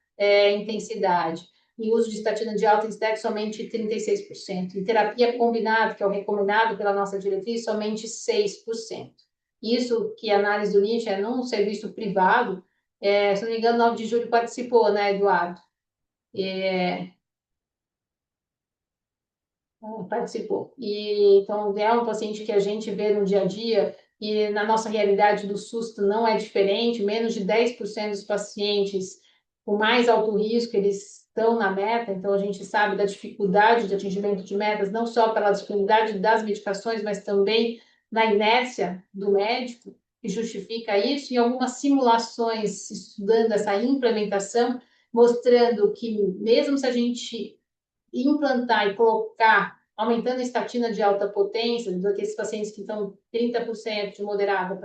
intensidade. E uso de estatina de alta intensidade, somente 36%. Em terapia combinada, que é o recomendado pela nossa diretriz, somente 6%. Isso que a análise do NIT é num serviço privado, se não me engano, 9 de julho participou, né, Eduardo? Participou. E, então, é um paciente que a gente vê no dia a dia e na nossa realidade do susto não é diferente, menos de 10% dos pacientes com mais alto risco, eles estão na meta, então a gente sabe da dificuldade de atingimento de metas, não só pela disponibilidade das medicações, mas também na inércia do médico, que justifica isso, e algumas simulações estudando essa implementação, mostrando que mesmo se a gente implantar e colocar, aumentando a estatina de alta potência, daqueles pacientes que estão 30% de moderada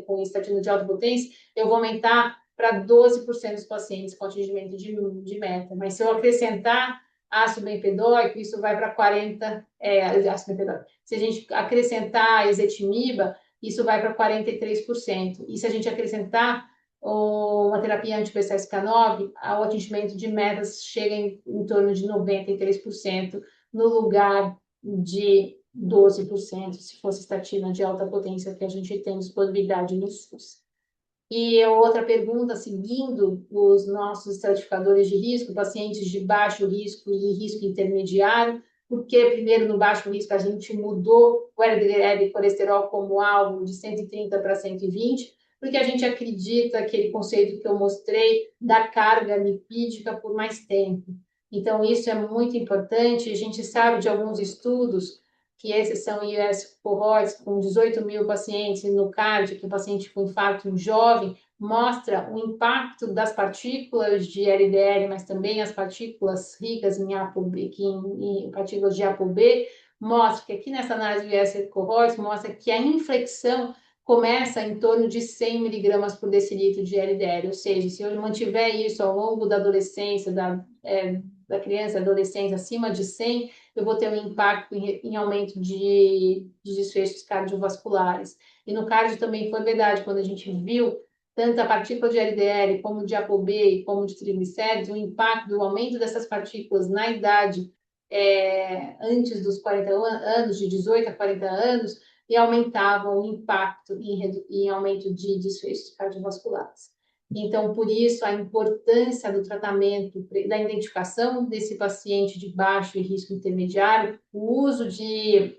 com estatina de alta potência, eu vou aumentar para 12% dos pacientes com atingimento de meta. Mas se eu acrescentar ácido bempedoico, isso vai para 40%, ácido bempedoico. Se a gente acrescentar ezetimiba, isso vai para 43%. E se a gente acrescentar ou uma terapia anti-PCSK9, o atingimento de metas chega em torno de 93%, no lugar de 12%, se fosse estatina de alta potência que a gente tem disponibilidade no SUS. E outra pergunta, seguindo os nossos estratificadores de risco, pacientes de baixo risco e risco intermediário, porque primeiro no baixo risco a gente mudou o LDL colesterol como alvo de 130 para 120, porque a gente acredita aquele conceito que eu mostrei da carga lipídica por mais tempo. Então, isso é muito importante. A gente sabe de alguns estudos que esses são US cohorts com 18 mil pacientes no CARD, que é um paciente com infarto jovem, mostra o impacto das partículas de LDL, mas também as partículas ricas em ApoB, em partículas de ApoB, mostra que aqui nessa análise do US cohorts, mostra que a inflexão começa em torno de 100 miligramas por decilitro de LDL, ou seja, se eu mantiver isso ao longo da adolescência, da criança, adolescência, acima de 100, eu vou ter um impacto em aumento de desfechos cardiovasculares. E no cardio também foi verdade, quando a gente viu tanto a partícula de LDL como de ApoB, como de triglicéridos, o impacto do aumento dessas partículas na idade antes dos 40 anos, de 18 a 40 anos, e aumentavam o impacto em aumento de desfechos cardiovasculares. Então, por isso, a importância do tratamento, da identificação desse paciente de baixo e risco intermediário, o uso de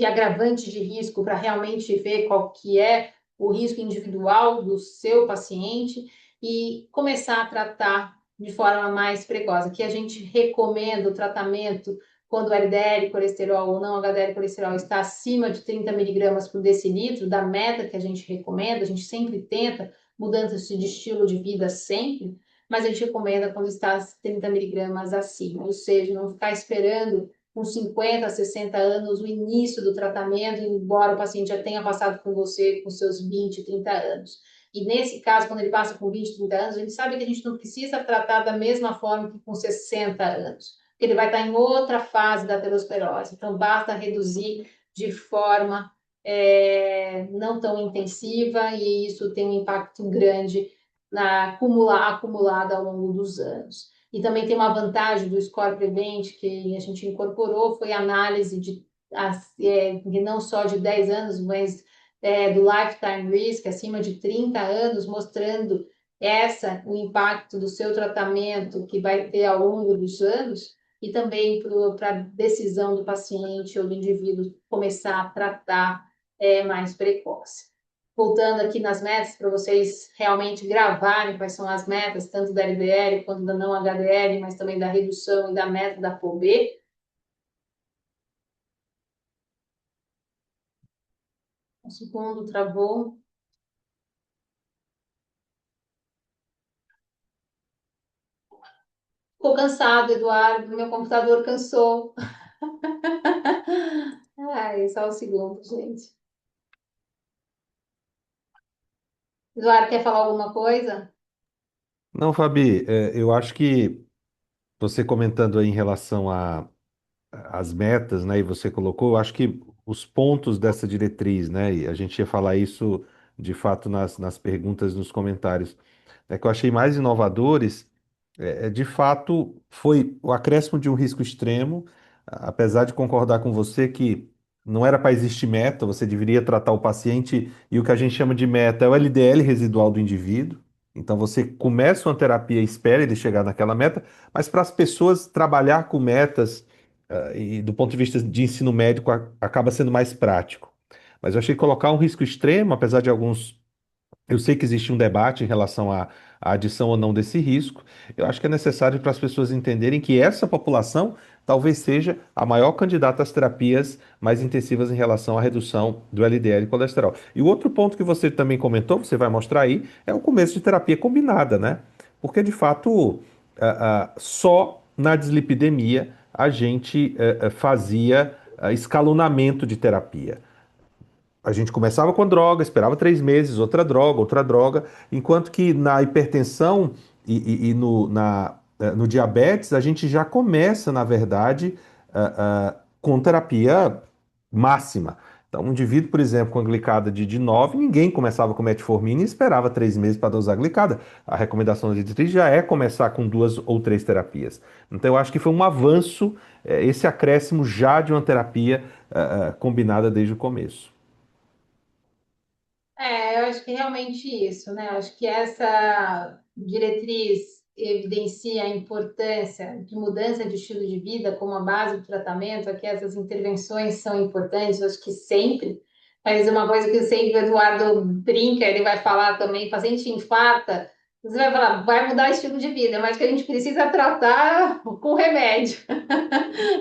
agravantes de risco para realmente ver qual que é o risco individual do seu paciente e começar a tratar de forma mais precoce. Aqui a gente recomenda o tratamento quando o LDL, colesterol ou não HDL colesterol está acima de 30 miligramas por decilitro, da meta que a gente recomenda, a gente sempre tenta mudanças de estilo de vida sempre, mas a gente recomenda quando está 30 miligramas acima, ou seja, não ficar esperando com 50, 60 anos, o início do tratamento, embora o paciente já tenha passado com você com seus 20, 30 anos. E nesse caso, quando ele passa com 20, 30 anos, a gente sabe que a gente não precisa tratar da mesma forma que com 60 anos, porque ele vai estar em outra fase da aterosclerose. Então, basta reduzir de forma não tão intensiva e isso tem um impacto grande acumulada ao longo dos anos. E também tem uma vantagem do Score Prevent que a gente incorporou, foi a análise não só de 10 anos, mas do Lifetime Risk, acima de 30 anos, mostrando o impacto do seu tratamento que vai ter ao longo dos anos, e também para a decisão do paciente ou do indivíduo começar a tratar mais precoce. Voltando aqui nas metas, para vocês realmente gravarem quais são as metas, tanto da LDL quanto da não HDL, mas também da redução e da meta da ApoB. O segundo travou. Ficou cansado, Eduardo, meu computador cansou. Ai, só um segundo, gente. Eduardo, quer falar alguma coisa? Não, Fabi, eu acho que você comentando aí em relação às metas, né, e você colocou, eu acho que os pontos dessa diretriz, né, e a gente ia falar isso de fato nas perguntas, nos comentários, que eu achei mais inovadores, de fato, foi o acréscimo de um risco extremo, apesar de concordar com você que não era para existir meta, você deveria tratar o paciente, e o que a gente chama de meta é o LDL residual do indivíduo. Então você começa uma terapia e espera ele chegar naquela meta, mas para as pessoas trabalhar com metas, e do ponto de vista de ensino médico, acaba sendo mais prático. Mas eu achei que colocar um risco extremo, apesar de alguns eu sei que existe um debate em relação à adição ou não desse risco. Eu acho que é necessário para as pessoas entenderem que essa população talvez seja a maior candidata às terapias mais intensivas em relação à redução do LDL e colesterol. E o outro ponto que você também comentou, você vai mostrar aí, é o começo de terapia combinada, né? Porque de fato, só na dislipidemia a gente fazia escalonamento de terapia. A gente começava com droga, esperava 3 meses, outra droga, enquanto que na hipertensão e no diabetes a gente já começa, na verdade, com terapia máxima. Então, um indivíduo, por exemplo, com a glicada de 9, ninguém começava com metformina e esperava 3 meses para dosar a glicada. A recomendação da diretriz já é começar com 2 ou 3 terapias. Então, eu acho que foi um avanço, esse acréscimo já de uma terapia combinada desde o começo. Eu acho que é realmente isso, né? Eu acho que essa diretriz evidencia a importância de mudança de estilo de vida como a base do tratamento, aqui essas intervenções são importantes, eu acho que sempre, mas uma coisa que sempre o Eduardo brinca, ele vai falar também, paciente infarta, você vai falar, vai mudar o estilo de vida, mas que a gente precisa tratar com remédio.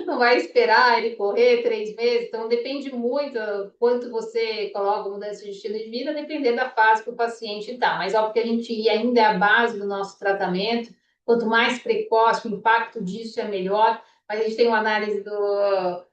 Não vai esperar ele correr 3 meses, então depende muito quanto você coloca mudança de estilo de vida, dependendo da fase que o paciente está. Mas óbvio que a gente ainda é a base do nosso tratamento, quanto mais precoce, o impacto disso é melhor. Mas a gente tem uma análise do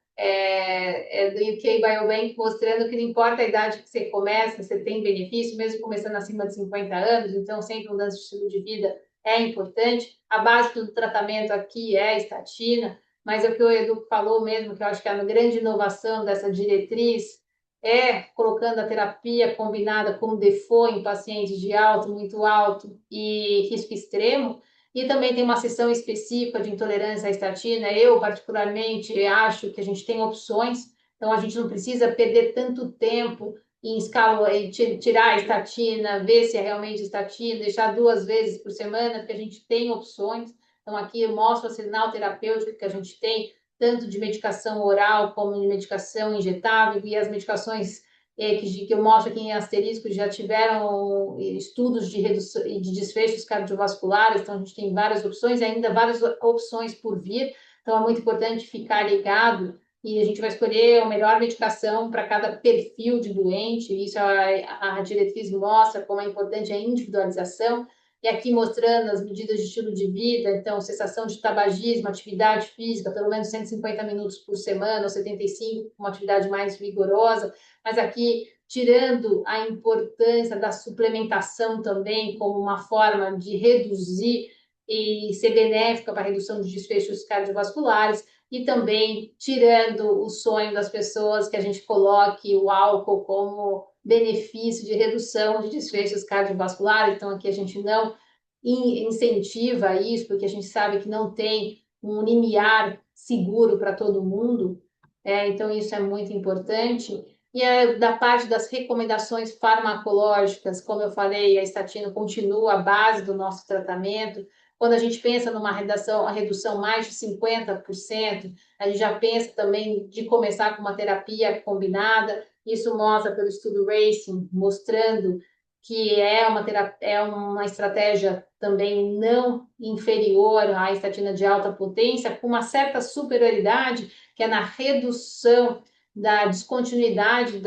UK Biobank mostrando que não importa a idade que você começa, você tem benefício, mesmo começando acima de 50 anos, então sempre mudança de estilo de vida é importante. A base do tratamento aqui é a estatina, mas é o que o Edu falou mesmo, que eu acho que é a grande inovação dessa diretriz é colocando a terapia combinada com default em pacientes de alto, muito alto e risco extremo. E também tem uma sessão específica de intolerância à estatina. Eu, particularmente, acho que a gente tem opções, então a gente não precisa perder tanto tempo em escala, tirar a estatina, ver se é realmente estatina, deixar 2 vezes por semana, porque a gente tem opções. Então, aqui eu mostro o arsenal terapêutico que a gente tem, tanto de medicação oral como de medicação injetável, e as medicações que eu mostro aqui em asterisco já tiveram estudos de redução e de desfechos cardiovasculares, então a gente tem várias opções e ainda várias opções por vir, então é muito importante ficar ligado e a gente vai escolher a melhor medicação para cada perfil de doente, isso a diretriz mostra como é importante a individualização, e aqui mostrando as medidas de estilo de vida, então, cessação de tabagismo, atividade física, pelo menos 150 minutos por semana, ou 75, uma atividade mais vigorosa, mas aqui tirando a importância da suplementação também como uma forma de reduzir e ser benéfica para a redução de desfechos cardiovasculares, e também tirando o sonho das pessoas que a gente coloque o álcool como benefício de redução de desfechos cardiovasculares. Então, aqui a gente não incentiva isso, porque a gente sabe que não tem um limiar seguro para todo mundo. Então, isso é muito importante. E da parte das recomendações farmacológicas, como eu falei, a estatina continua a base do nosso tratamento. Quando a gente pensa numa redução, a redução mais de 50%, a gente já pensa também de começar com uma terapia combinada. Isso mostra pelo estudo Racing, mostrando que é uma estratégia também não inferior à estatina de alta potência, com uma certa superioridade, que é na redução da descontinuidade,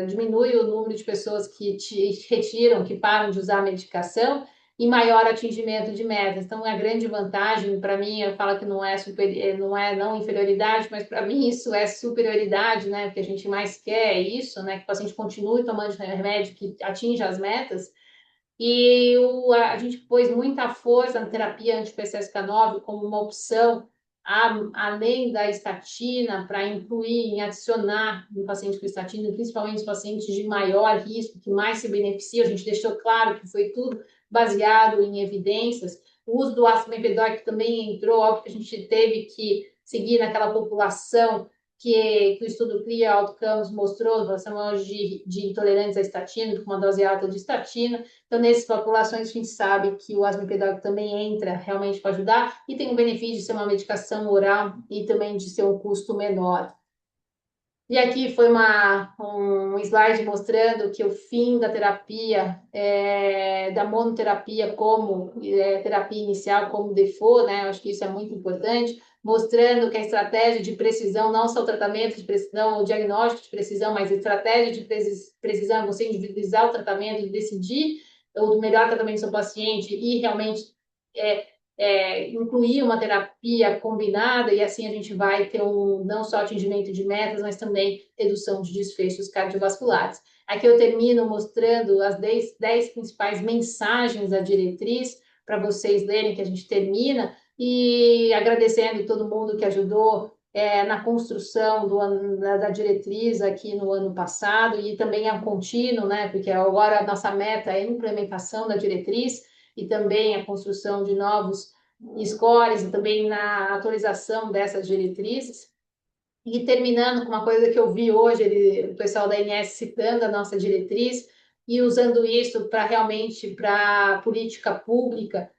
diminui o número de pessoas que te retiram, que param de usar a medicação, e maior atingimento de metas. Então, a grande vantagem, para mim, eu falo que não é não inferioridade, mas para mim isso é superioridade, né? Porque a gente mais quer isso, né? Que o paciente continue tomando remédio que atinja as metas. E a gente pôs muita força na terapia anti-PCSK9 como uma opção, além da estatina, para incluir, em adicionar no paciente com estatina, principalmente os pacientes de maior risco, que mais se beneficiam. A gente deixou claro que foi tudo baseado em evidências. O uso do ácido bempedoico também entrou, óbvio que a gente teve que seguir naquela população que o estudo CLIA Outcomes mostrou, população de intolerantes à estatina, com uma dose alta de estatina. Então, nessas populações, a gente sabe que o asma pedagógico também entra realmente para ajudar e tem o benefício de ser uma medicação oral e também de ser um custo menor. E aqui foi um slide mostrando que o fim da terapia, da monoterapia como terapia inicial, como default, né? Eu acho que isso é muito importante, mostrando que a estratégia de precisão, não só o tratamento de precisão, o diagnóstico de precisão, mas a estratégia de precisão é você individualizar o tratamento e decidir o melhor tratamento do seu paciente e realmente é, incluir uma terapia combinada, e assim a gente vai ter não só atingimento de metas, mas também redução de desfechos cardiovasculares. Aqui eu termino mostrando as 10 principais mensagens da diretriz para vocês lerem, que a gente termina, e agradecendo todo mundo que ajudou na construção da diretriz aqui no ano passado, e também é um contínuo, né, porque agora a nossa meta é a implementação da diretriz, e também a construção de novos scores, e também na atualização dessas diretrizes. E terminando com uma coisa que eu vi hoje, o pessoal da ANS citando a nossa diretriz e usando isso para realmente para política pública,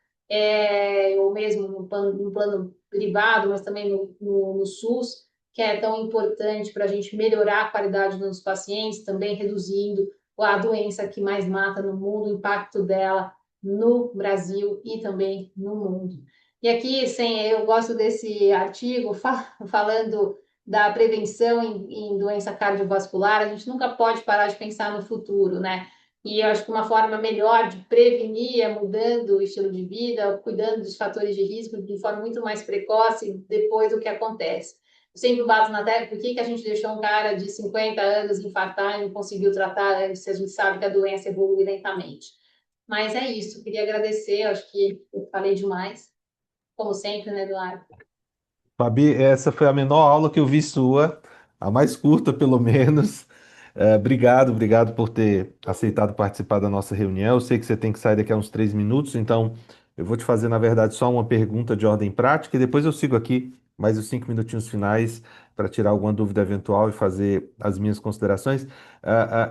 ou mesmo no plano privado, mas também no SUS, que é tão importante para a gente melhorar a qualidade dos pacientes, também reduzindo a doença que mais mata no mundo, o impacto dela no Brasil e também no mundo. E aqui, eu gosto desse artigo falando da prevenção em doença cardiovascular. A gente nunca pode parar de pensar no futuro, né? E eu acho que uma forma melhor de prevenir é mudando o estilo de vida, cuidando dos fatores de risco de forma muito mais precoce depois do que acontece. Eu sempre bato na tecla, por que a gente deixou um cara de 50 anos infartar e não conseguiu tratar antes, se a gente sabe que a doença evolui lentamente. Mas é isso, queria agradecer, acho que eu falei demais, como sempre, né, Eduardo? Fabi, essa foi a menor aula que eu vi sua, a mais curta, pelo menos. Obrigado por ter aceitado participar da nossa reunião. Eu sei que você tem que sair daqui a uns 3 minutos, então eu vou te fazer, na verdade, só uma pergunta de ordem prática e depois eu sigo aqui mais os 5 minutinhos finais para tirar alguma dúvida eventual e fazer as minhas considerações.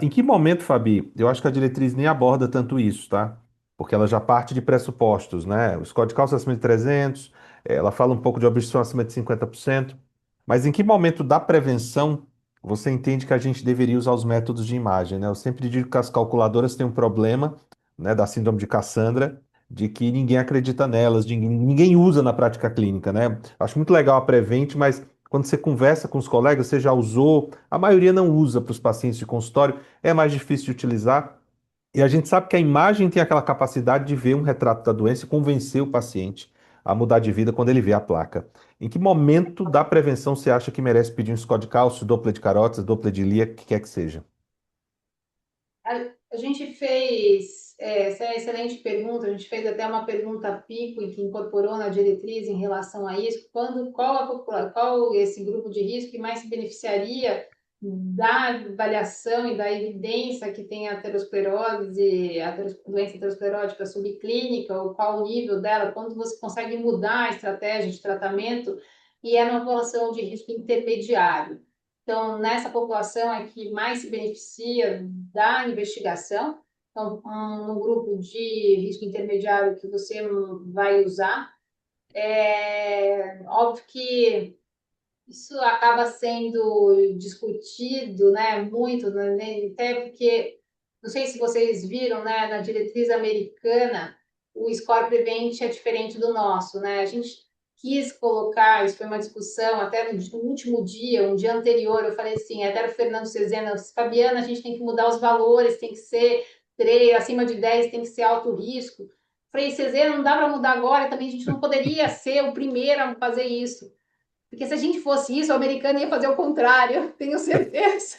Em que momento, Fabi? Eu acho que a diretriz nem aborda tanto isso, tá? Porque ela já parte de pressupostos, né? O score de cálcio acima de 300, ela fala um pouco de obstrução acima de 50%, mas em que momento da prevenção você entende que a gente deveria usar os métodos de imagem, né? Eu sempre digo que as calculadoras têm um problema, né, da síndrome de Cassandra, de que ninguém acredita nelas, ninguém usa na prática clínica, né? Acho muito legal a Prevent, mas quando você conversa com os colegas, você já usou, a maioria não usa para os pacientes de consultório, é mais difícil de utilizar. E a gente sabe que a imagem tem aquela capacidade de ver um retrato da doença e convencer o paciente a mudar de vida quando ele vê a placa. Em que momento da prevenção você acha que merece pedir um score de cálcio, Doppler de carótidas, Doppler de ilia, o que quer que seja? A gente fez, essa é uma excelente pergunta, a gente fez até uma pergunta pico e que incorporou na diretriz em relação a isso, qual esse grupo de risco que mais se beneficiaria da avaliação e da evidência que tem a aterosclerose, doença aterosclerótica subclínica, ou qual o nível dela, quando você consegue mudar a estratégia de tratamento, e é numa população de risco intermediário. Então, nessa população é que mais se beneficia da investigação. Então, no grupo de risco intermediário que você vai usar, é óbvio que isso acaba sendo discutido, né, muito, né, até porque, não sei se vocês viram, né, na diretriz americana, o score prevent é diferente do nosso, né, a gente quis colocar, isso foi uma discussão até no último dia, um dia anterior, eu falei assim, até o Fernando Cezena, Fabiana, a gente tem que mudar os valores, tem que ser 3, acima de 10 tem que ser alto risco. Falei, Cezena, não dá para mudar agora, também a gente não poderia ser o primeiro a fazer isso. Porque se a gente fosse isso, o americano ia fazer o contrário, tenho certeza.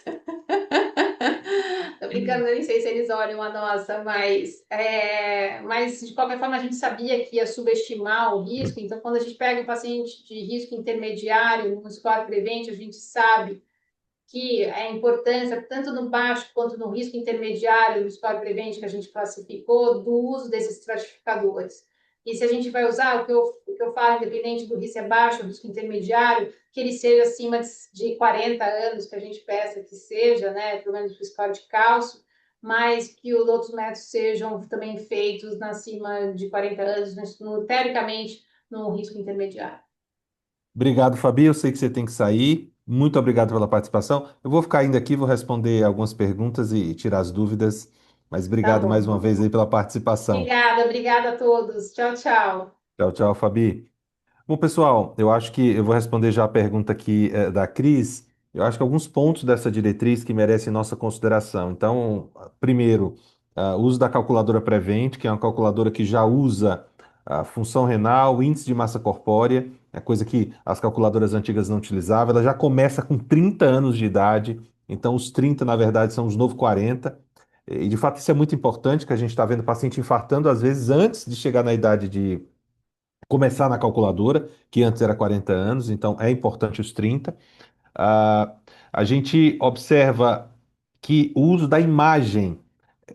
Tô brincando, eu nem sei se eles olham a nossa, mas de qualquer forma a gente sabia que ia subestimar o risco. Então, quando a gente pega um paciente de risco intermediário no score prevent, a gente sabe que a importância, tanto no baixo quanto no risco intermediário do score prevent que a gente classificou, do uso desses estratificadores. E se a gente vai usar, o que eu falo, independente do risco é baixo, o risco intermediário, que ele seja acima de 40 anos, que a gente peça que seja, né, pelo menos o score de cálcio, mas que os outros métodos sejam também feitos acima de 40 anos, teoricamente, no risco intermediário. Obrigado, Fabi. Eu sei que você tem que sair. Muito obrigado pela participação. Eu vou ficar ainda aqui, vou responder algumas perguntas e tirar as dúvidas, mas Tá obrigado mais bom. uma vez aí pela participação. Obrigada a todos. Tchau, tchau. Tchau, tchau, Fabi. Bom, pessoal, eu acho que eu vou responder já a pergunta aqui da Cris. Eu acho que alguns pontos dessa diretriz que merecem nossa consideração. Então, primeiro, o uso da calculadora Prevent, que é uma calculadora que já usa a função renal, índice de massa corpórea, é coisa que as calculadoras antigas não utilizavam. Ela já começa com 30 anos de idade, então os 30, na verdade, são os novos 40. E, de fato, isso é muito importante, que a gente está vendo paciente infartando, às vezes, antes de chegar na idade de começar na calculadora, que antes era 40 anos, então é importante os 30. Ah, a gente observa que o uso da imagem,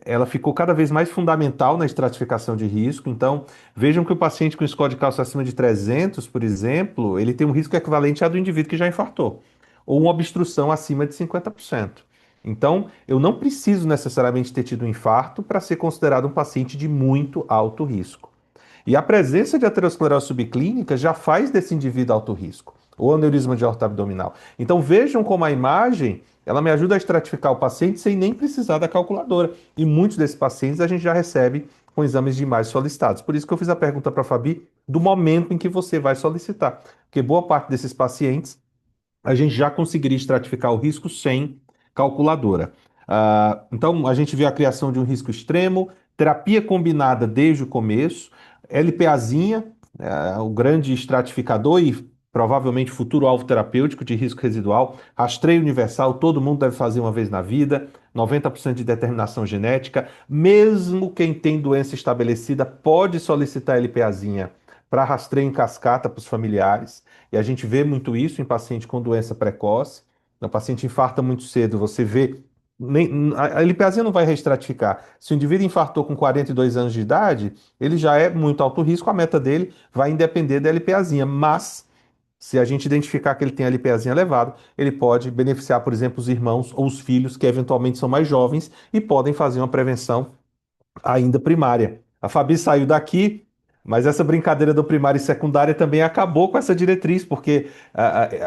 ela ficou cada vez mais fundamental na estratificação de risco. Então, vejam que o paciente com score de cálcio acima de 300, por exemplo, ele tem um risco equivalente ao do indivíduo que já infartou, ou uma obstrução acima de 50%. Então, eu não preciso necessariamente ter tido um infarto para ser considerado um paciente de muito alto risco. E a presença de aterosclerose subclínica já faz desse indivíduo alto risco, ou aneurisma de aorta abdominal. Então vejam como a imagem, ela me ajuda a estratificar o paciente sem nem precisar da calculadora. E muitos desses pacientes a gente já recebe com exames de imagem solicitados. Por isso que eu fiz a pergunta para a Fabi do momento em que você vai solicitar. Porque boa parte desses pacientes a gente já conseguiria estratificar o risco sem calculadora. Então, a gente vê a criação de um risco extremo, terapia combinada desde o começo, LPAzinha, o grande estratificador e provavelmente futuro alvo terapêutico de risco residual, rastreio universal, todo mundo deve fazer uma vez na vida, 90% de determinação genética, mesmo quem tem doença estabelecida pode solicitar LPAzinha para rastreio em cascata para os familiares. E a gente vê muito isso em paciente com doença precoce. O paciente infarta muito cedo, você vê A LPAzinha não vai reestratificar. Se o indivíduo infartou com 42 anos de idade, ele já é muito alto risco, a meta dele vai depender da LPAzinha. Mas, se a gente identificar que ele tem a LPAzinha elevado, ele pode beneficiar, por exemplo, os irmãos ou os filhos que eventualmente são mais jovens e podem fazer uma prevenção ainda primária. A Fabi saiu daqui, mas essa brincadeira do primário e secundária também acabou com essa diretriz, porque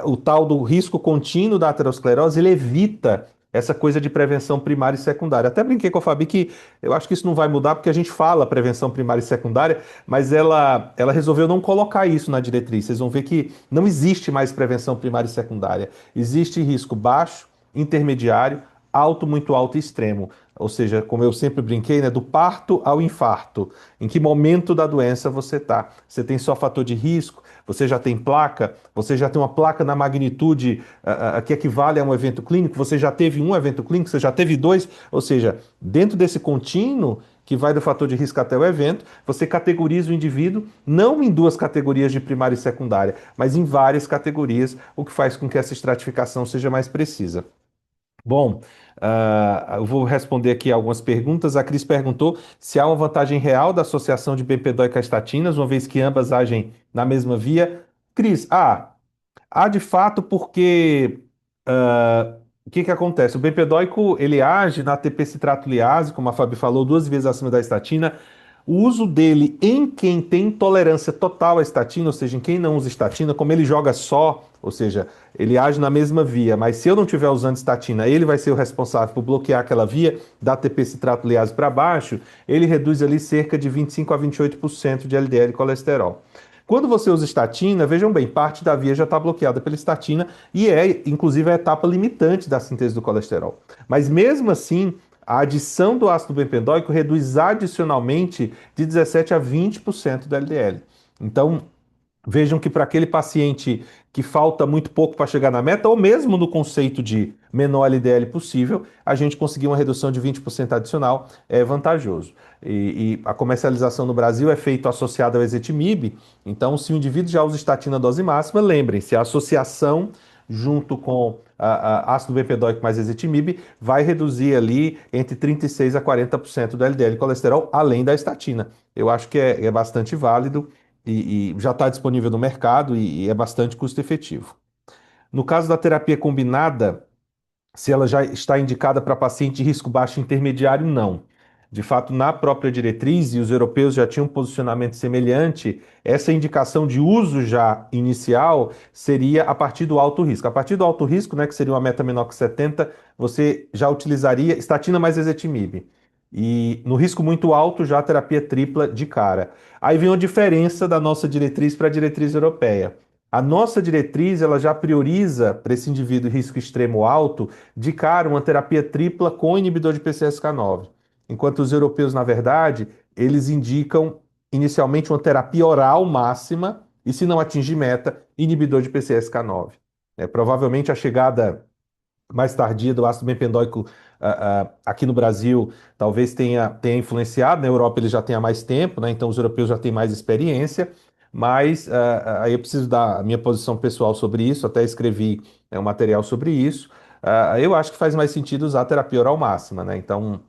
o tal do risco contínuo da aterosclerose, ele evita essa coisa de prevenção primária e secundária. Até brinquei com a Fabi que eu acho que isso não vai mudar, porque a gente fala prevenção primária e secundária, mas ela resolveu não colocar isso na diretriz. Vocês vão ver que não existe mais prevenção primária e secundária. Existe risco baixo, intermediário, alto, muito alto e extremo. Ou seja, como eu sempre brinquei, né, do parto ao infarto. Em que momento da doença você está? Você tem só fator de risco? Você já tem placa? Você já tem uma placa na magnitude que equivale a um evento clínico? Você já teve um evento clínico? Você já teve dois? Ou seja, dentro desse contínuo que vai do fator de risco até o evento, você categoriza o indivíduo não em duas categorias de primária e secundária, mas em várias categorias, o que faz com que essa estratificação seja mais precisa. Bom, eu vou responder aqui algumas perguntas. A Cris perguntou se há uma vantagem real da associação de bempedói com estatinas, uma vez que ambas agem na mesma via. Cris, há de fato porque o que que acontece? O bempedóico ele age na ATP-citratoliase, como a Fabi falou, 2 vezes acima da estatina. O uso dele em quem tem intolerância total à estatina, ou seja, em quem não usa estatina, como ele joga só, ou seja, ele age na mesma via, mas se eu não estiver usando estatina, ele vai ser o responsável por bloquear aquela via da ATP-citratoliase para baixo, ele reduz ali cerca de 25 a 28% de LDL colesterol. Quando você usa estatina, vejam bem, parte da via já está bloqueada pela estatina e é, inclusive, a etapa limitante da síntese do colesterol. Mas mesmo assim, a adição do ácido bempedoico reduz adicionalmente de 17 a 20% do LDL. Então, vejam que para aquele paciente que falta muito pouco para chegar na meta, ou mesmo no conceito de menor LDL possível, a gente conseguir uma redução de 20% adicional é vantajoso. E a comercialização no Brasil é feita associada ao ezetimibe, então se o indivíduo já usa estatina dose máxima, lembrem-se, a associação junto com ácido bempedoico mais ezetimibe vai reduzir ali entre 36 a 40% do LDL colesterol, além da estatina. Eu acho que é bastante válido e já está disponível no mercado e é bastante custo efetivo. No caso da terapia combinada, se ela já está indicada para paciente de risco baixo e intermediário, não. De fato, na própria diretriz, e os europeus já tinham um posicionamento semelhante, essa indicação de uso já inicial seria a partir do alto risco. A partir do alto risco, né, que seria uma meta menor que 70, você já utilizaria estatina mais ezetimibe. E no risco muito alto, já a terapia tripla de cara. Aí vem a diferença da nossa diretriz para a diretriz europeia. A nossa diretriz ela já prioriza para esse indivíduo risco extremo alto de cara uma terapia tripla com inibidor de PCSK9. Enquanto os europeus, na verdade, eles indicam inicialmente uma terapia oral máxima e, se não atingir meta, inibidor de PCSK9. Provavelmente a chegada mais tardia do ácido bempedoico aqui no Brasil talvez tenha influenciado. Na Europa ele já tem há mais tempo, né? Então os europeus já têm mais experiência, mas aí eu preciso dar a minha posição pessoal sobre isso, até escrevi um material sobre isso. Eu acho que faz mais sentido usar a terapia oral máxima, né? Então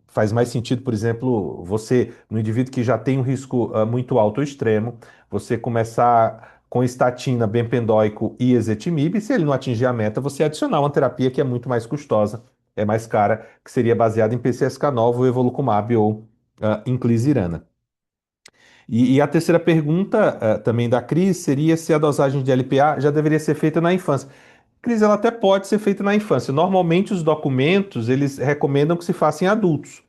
faz mais sentido, por exemplo, você, no indivíduo que já tem um risco muito alto ou extremo, você começar com estatina, bempedoico e ezetimibe, e se ele não atingir a meta, você adicionar uma terapia que é muito mais custosa, é mais cara, que seria baseada em PCSK9, ou evolucumab ou inclisiran. E a terceira pergunta, também da Cris, seria se a dosagem de LPA já deveria ser feita na infância. Cris, ela até pode ser feita na infância. Normalmente, os documentos, eles recomendam que se faça em adultos.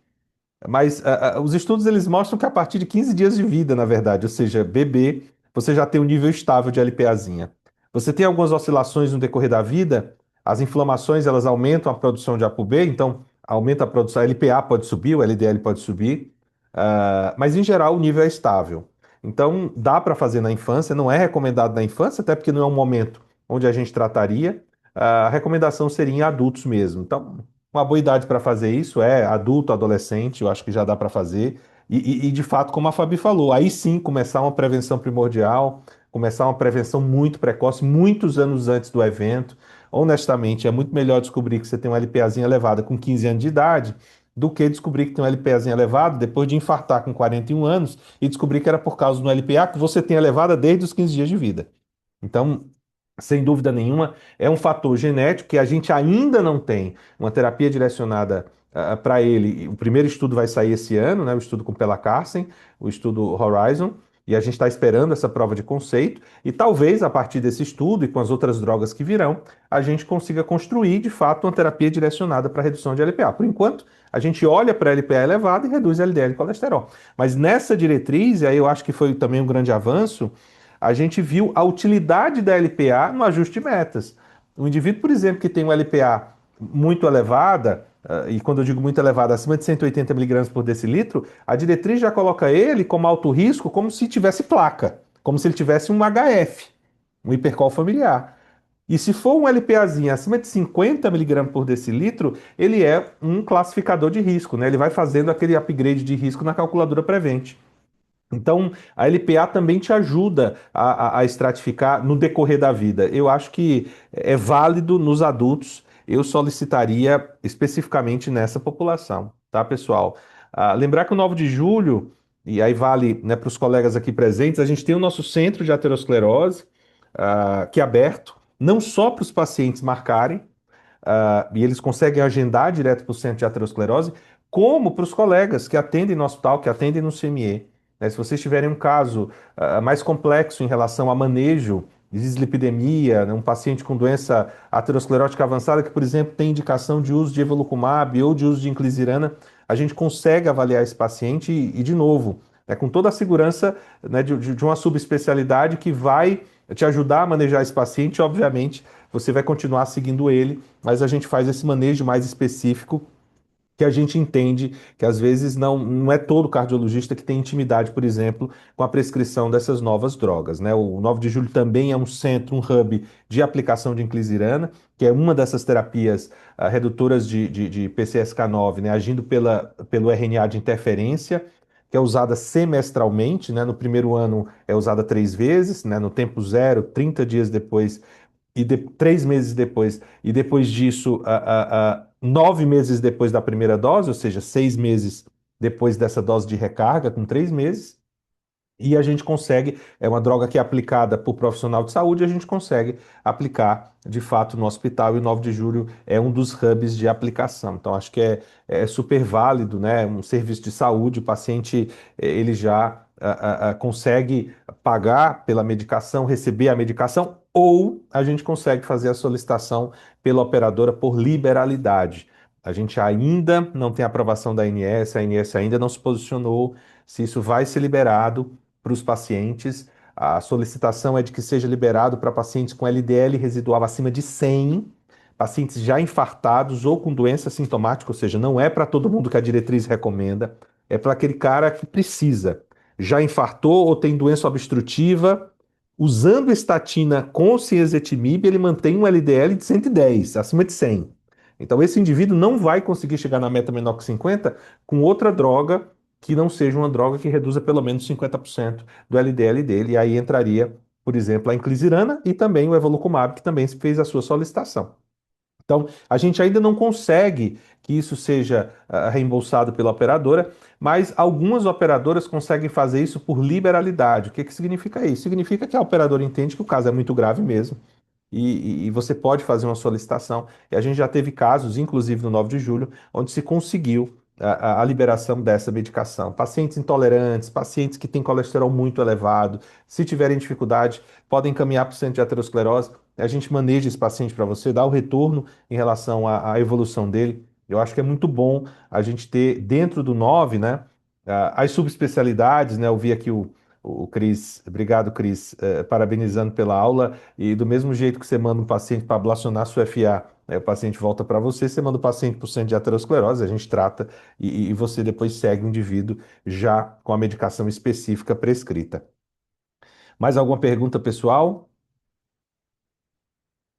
Mas os estudos eles mostram que a partir de 15 dias de vida, na verdade, ou seja, bebê, você já tem um nível estável de LPAzinha. Você tem algumas oscilações no decorrer da vida, as inflamações elas aumentam a produção de ApoB, então aumenta a produção, a LPA pode subir, o LDL pode subir, mas em geral o nível é estável. Então dá para fazer na infância, não é recomendado na infância, até porque não é um momento onde a gente trataria. A recomendação seria em adultos mesmo. Então, uma boa idade para fazer isso é adulto, adolescente, eu acho que já dá para fazer. De fato, como a Fabi falou, aí sim começar uma prevenção primordial, começar uma prevenção muito precoce, muitos anos antes do evento. Honestamente, é muito melhor descobrir que você tem uma LPAzinha elevada com 15 anos de idade do que descobrir que tem um LPAzinho elevado depois de infartar com 41 anos e descobrir que era por causa do LPA que você tem elevada desde os 15 dias de vida. Então, sem dúvida nenhuma, é um fator genético que a gente ainda não tem uma terapia direcionada para ele. O primeiro estudo vai sair esse ano, né, o estudo com Pelacarsen, o estudo Horizon, e a gente está esperando essa prova de conceito. E talvez a partir desse estudo e com as outras drogas que virão, a gente consiga construir de fato uma terapia direcionada para redução de LPA. Por enquanto, a gente olha para a LPA elevada e reduz LDL e colesterol. Mas nessa diretriz, e aí eu acho que foi também um grande avanço, a gente viu a utilidade da LPA no ajuste de metas. Um indivíduo, por exemplo, que tem uma LPA muito elevada, e quando eu digo muito elevada, acima de 180 miligramas por decilitro, a diretriz já coloca ele como alto risco, como se tivesse placa, como se ele tivesse um HF, um hipercol familiar. E se for um LPAzinho acima de 50 miligramas por decilitro, ele é um classificador de risco, né? Ele vai fazendo aquele upgrade de risco na calculadora Prevent. Então, a LPA também te ajuda a estratificar no decorrer da vida. Eu acho que é válido nos adultos. Eu solicitaria especificamente nessa população, tá, pessoal? Lembrar que o 9 de julho, e aí vale, né, para os colegas aqui presentes, a gente tem o nosso centro de aterosclerose, que é aberto, não só para os pacientes marcarem, e eles conseguem agendar direto para o centro de aterosclerose, como para os colegas que atendem no hospital, que atendem no CME. Né? Se vocês tiverem um caso mais complexo em relação a manejo de dislipidemia, né? Um paciente com doença aterosclerótica avançada que, por exemplo, tem indicação de uso de evolocumab ou de uso de inclisiran, a gente consegue avaliar esse paciente e de novo, né, com toda a segurança, né, de uma subespecialidade que vai te ajudar a manejar esse paciente, obviamente, você vai continuar seguindo ele, mas a gente faz esse manejo mais específico que a gente entende que às vezes não é todo cardiologista que tem intimidade, por exemplo, com a prescrição dessas novas drogas, né? O 9 de julho também é um centro, um hub de aplicação de inclisiran, que é uma dessas terapias redutoras de PCSK9, né? Agindo pelo RNA de interferência, que é usada semestralmente, né? No primeiro ano é usada 3 vezes, né? No tempo zero, 30 dias depois 3 meses depois, e depois disso, 9 meses depois da primeira dose, ou seja, 6 meses depois dessa dose de recarga, com 3 meses, e a gente consegue, é uma droga que é aplicada por profissional de saúde, a gente consegue aplicar de fato no hospital, e o 9 de julho é um dos hubs de aplicação. Então, acho que é super válido, né? Um serviço de saúde, o paciente ele já consegue pagar pela medicação, receber a medicação, ou a gente consegue fazer a solicitação pela operadora por liberalidade. A gente ainda não tem aprovação da ANS, a ANS ainda não se posicionou se isso vai ser liberado para os pacientes. A solicitação é de que seja liberado para pacientes com LDL residual acima de 100, pacientes já infartados ou com doença sintomática, ou seja, não é para todo mundo que a diretriz recomenda, é para aquele cara que precisa. Já infartou ou tem doença obstrutiva, usando estatina com cisetimib, ele mantém um LDL de 110, acima de 100. Então, esse indivíduo não vai conseguir chegar na meta menor que 50 com outra droga que não seja uma droga que reduza pelo menos 50% do LDL dele. E aí entraria, por exemplo, a inclisiran e também o evolocumab, que também fez a sua solicitação. Então, a gente ainda não consegue que isso seja reembolsado pela operadora, mas algumas operadoras conseguem fazer isso por liberalidade. O que que significa isso? Significa que a operadora entende que o caso é muito grave mesmo e você pode fazer uma solicitação. E a gente já teve casos, inclusive no 9 de julho, onde se conseguiu a liberação dessa medicação. Pacientes intolerantes, pacientes que têm colesterol muito elevado, se tiverem dificuldade, podem encaminhar para o centro de aterosclerose. A gente maneja esse paciente para você, dá o retorno em relação à evolução dele. Eu acho que é muito bom a gente ter dentro do 9, né, as subespecialidades, né? Eu vi aqui o Cris, obrigado, Cris, parabenizando pela aula. E do mesmo jeito que você manda um paciente para ablacionar sua FA, o paciente volta para você, você manda o paciente para o centro de aterosclerose, a gente trata e você depois segue o indivíduo já com a medicação específica prescrita. Mais alguma pergunta, pessoal?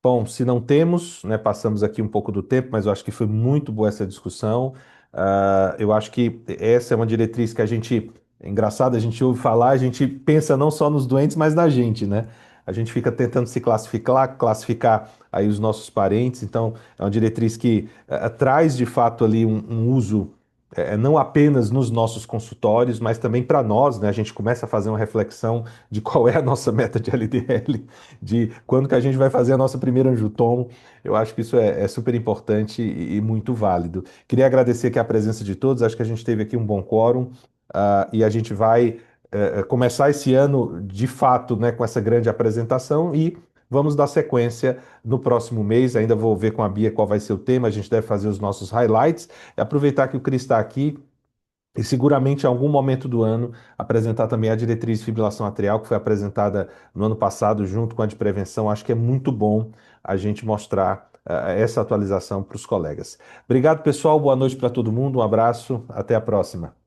Bom, se não temos, né, passamos aqui um pouco do tempo, mas eu acho que foi muito boa essa discussão. Eu acho que essa é uma diretriz que a gente É engraçado, a gente ouve falar, a gente pensa não só nos doentes, mas na gente, né? A gente fica tentando se classificar aí os nossos parentes, então é uma diretriz que traz de fato ali um uso não apenas nos nossos consultórios, mas também para nós, né? A gente começa a fazer uma reflexão de qual é a nossa meta de LDL, de quando que a gente vai fazer a nossa primeira angiotomo. Eu acho que isso é super importante e muito válido. Queria agradecer aqui a presença de todos, acho que a gente teve aqui um bom quórum. E a gente vai começar esse ano de fato, né, com essa grande apresentação e vamos dar sequência no próximo mês. Ainda vou ver com a Bia qual vai ser o tema, a gente deve fazer os nossos highlights e aproveitar que o Cris está aqui. E seguramente em algum momento do ano apresentar também a diretriz de fibrilação atrial, que foi apresentada no ano passado junto com a de prevenção. Acho que é muito bom a gente mostrar essa atualização para os colegas. Obrigado, pessoal. Boa noite para todo mundo. Um abraço. Até a próxima.